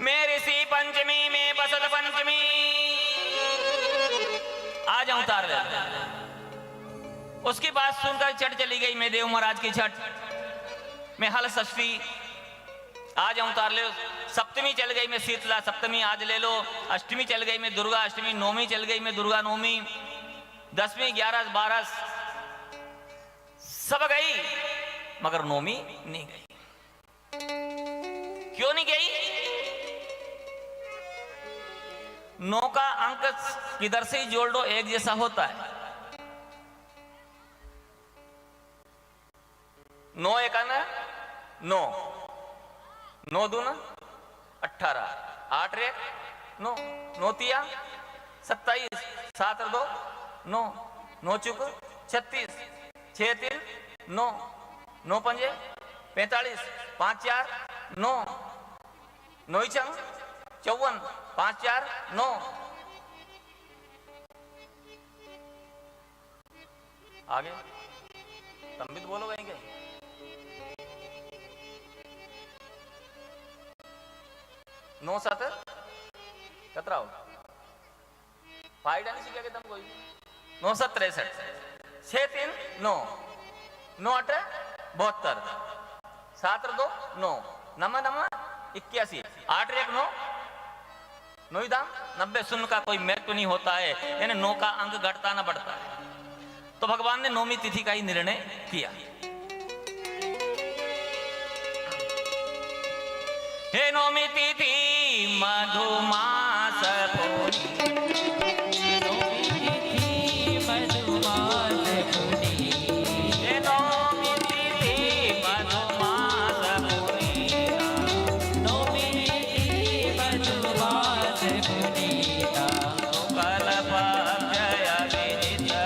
मैं ऋषि पंचमी में बसंत पंचमी आ जाऊं तार ले। उसकी बात सुनकर छठ चली गई, मैं देव महाराज की छठ में हल षष्ठी आ जाऊं तार ले। सप्तमी चल गई, मैं शीतला सप्तमी आज ले लो। अष्टमी चल गई, मैं दुर्गा अष्टमी। नौमी चल गई, मैं दुर्गा नौमी। 10वीं 11 12 सब गई, मगर नौमी नहीं गई। क्यों नहीं गई? 9 का अंक किधर से ही जोड़ दो एक जैसा होता है। 9 1 9, 9 2 18, 8 1 9, 9 3 27, 7 2 9, 9 चुक 36, 6 3 9, 9 5 45, 5 4 9, 9 6 54, 5 4 9। आगे तुम भी तो बोलो कहीं कहीं। 9 7 कतरा हो फाइड नहीं सीखा तुम कोई। 9 7 63, 6 3 9, 9 8 72, 7 2 9, 9 9 81, 8 1 9, 9 दाम 90। शून्य का कोई महत्व नहीं होता है, यानी 9 का अंक घटता ना बढ़ता है। तो भगवान ने नौमी तिथि का ही निर्णय किया। हे नौमी तिथि मधुमास पूर्णी, नौमी तिथि मधुमास पूर्णी, हे नौमी तिथि मधुमास पूर्णी, नौमी तिथि मधुमास पूर्णिता, शुक्ल पक्ष अभिजित हरिता,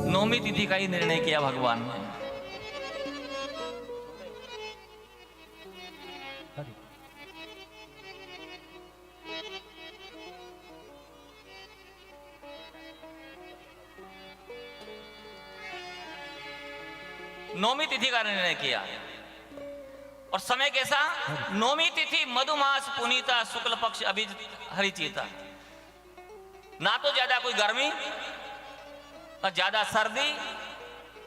नौमी तिथि का ही निर्णय किया भगवान ने। नौमी तिथि का निर्णय किया। और समय कैसा? नौमी तिथि मधुमास पुनीता, शुक्ल पक्ष अभिजित हरिचिता। ना तो ज्यादा कोई गर्मी ना ज्यादा सर्दी,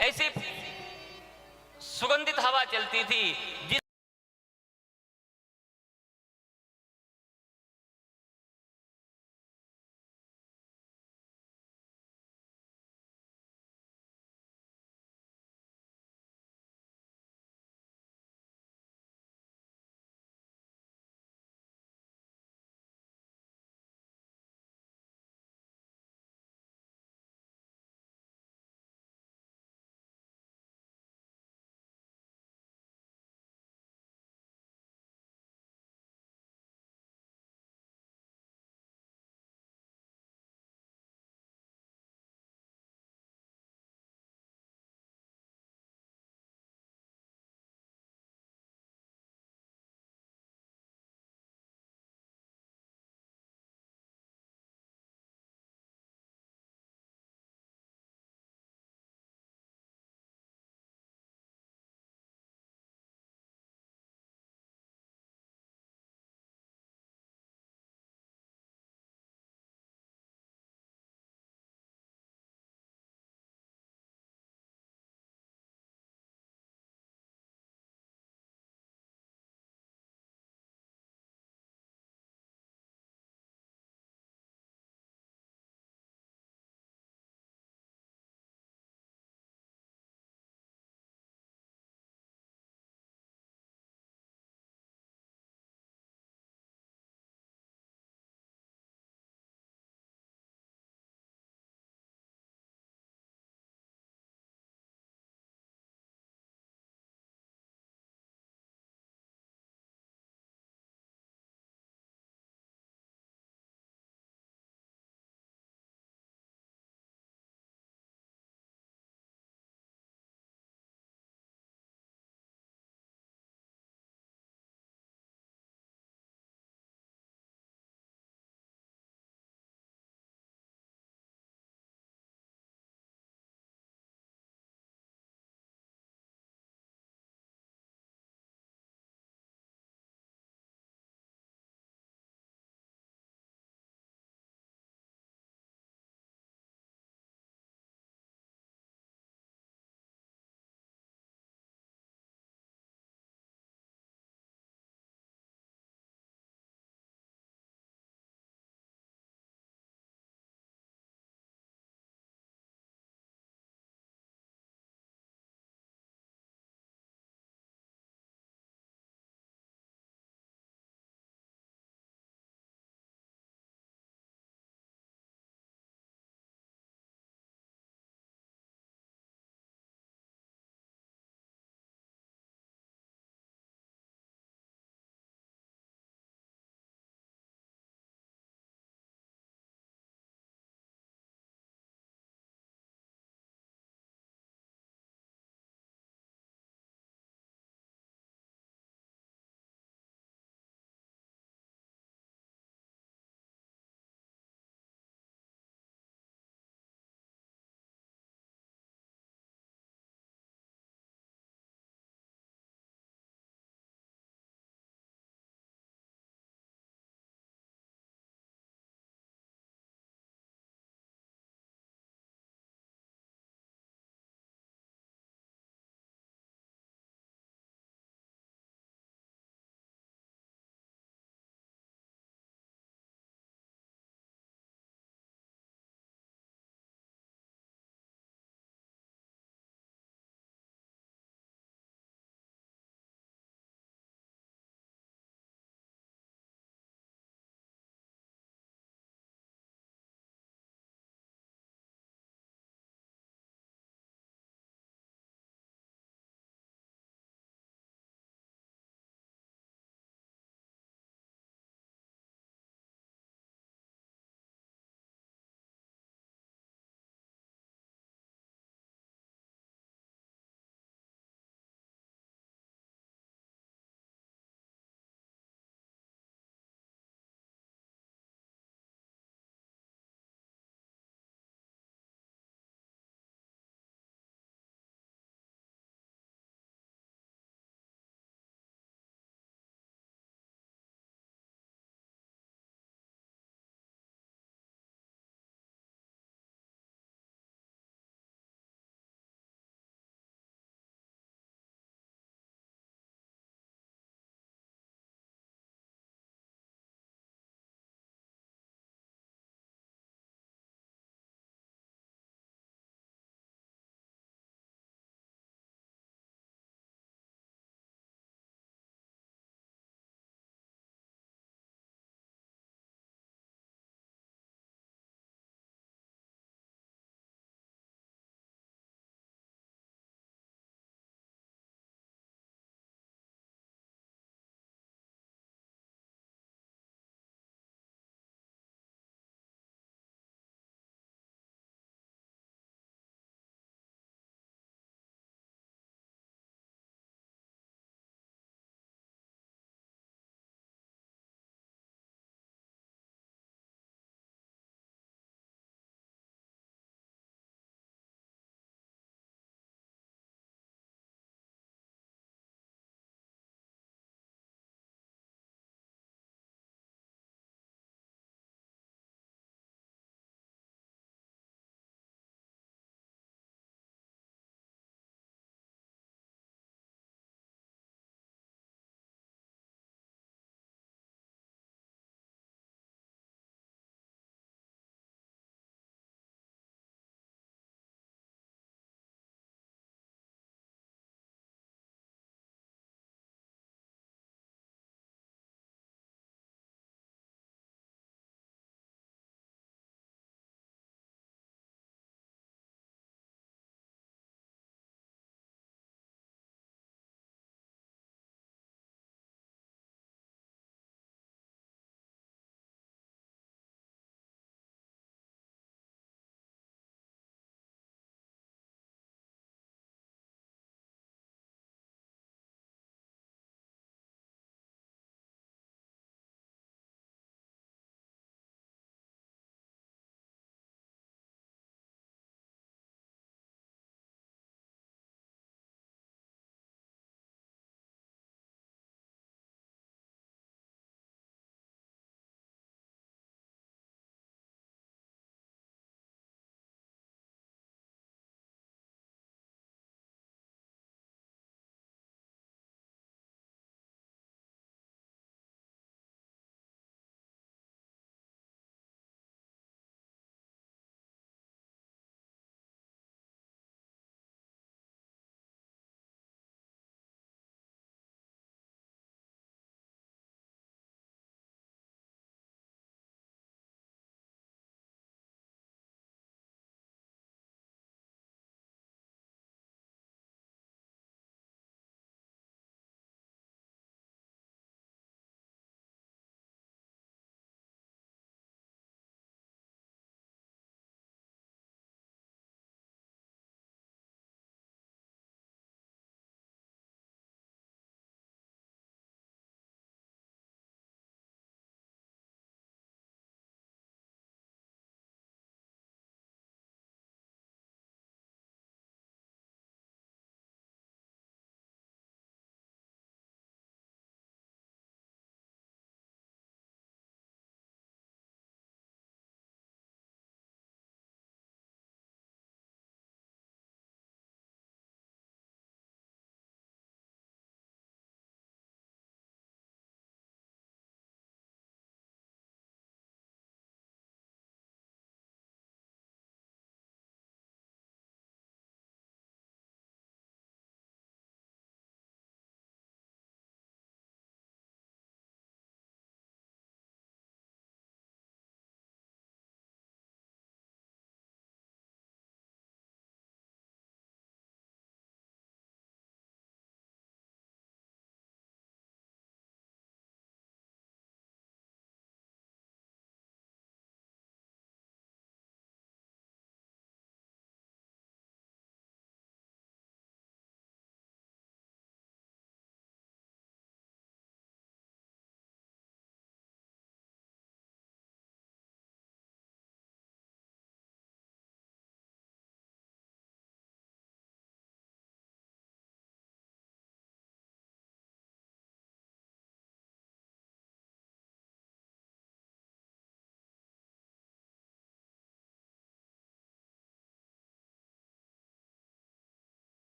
ऐसी सुगंधित हवा चलती थी। जिस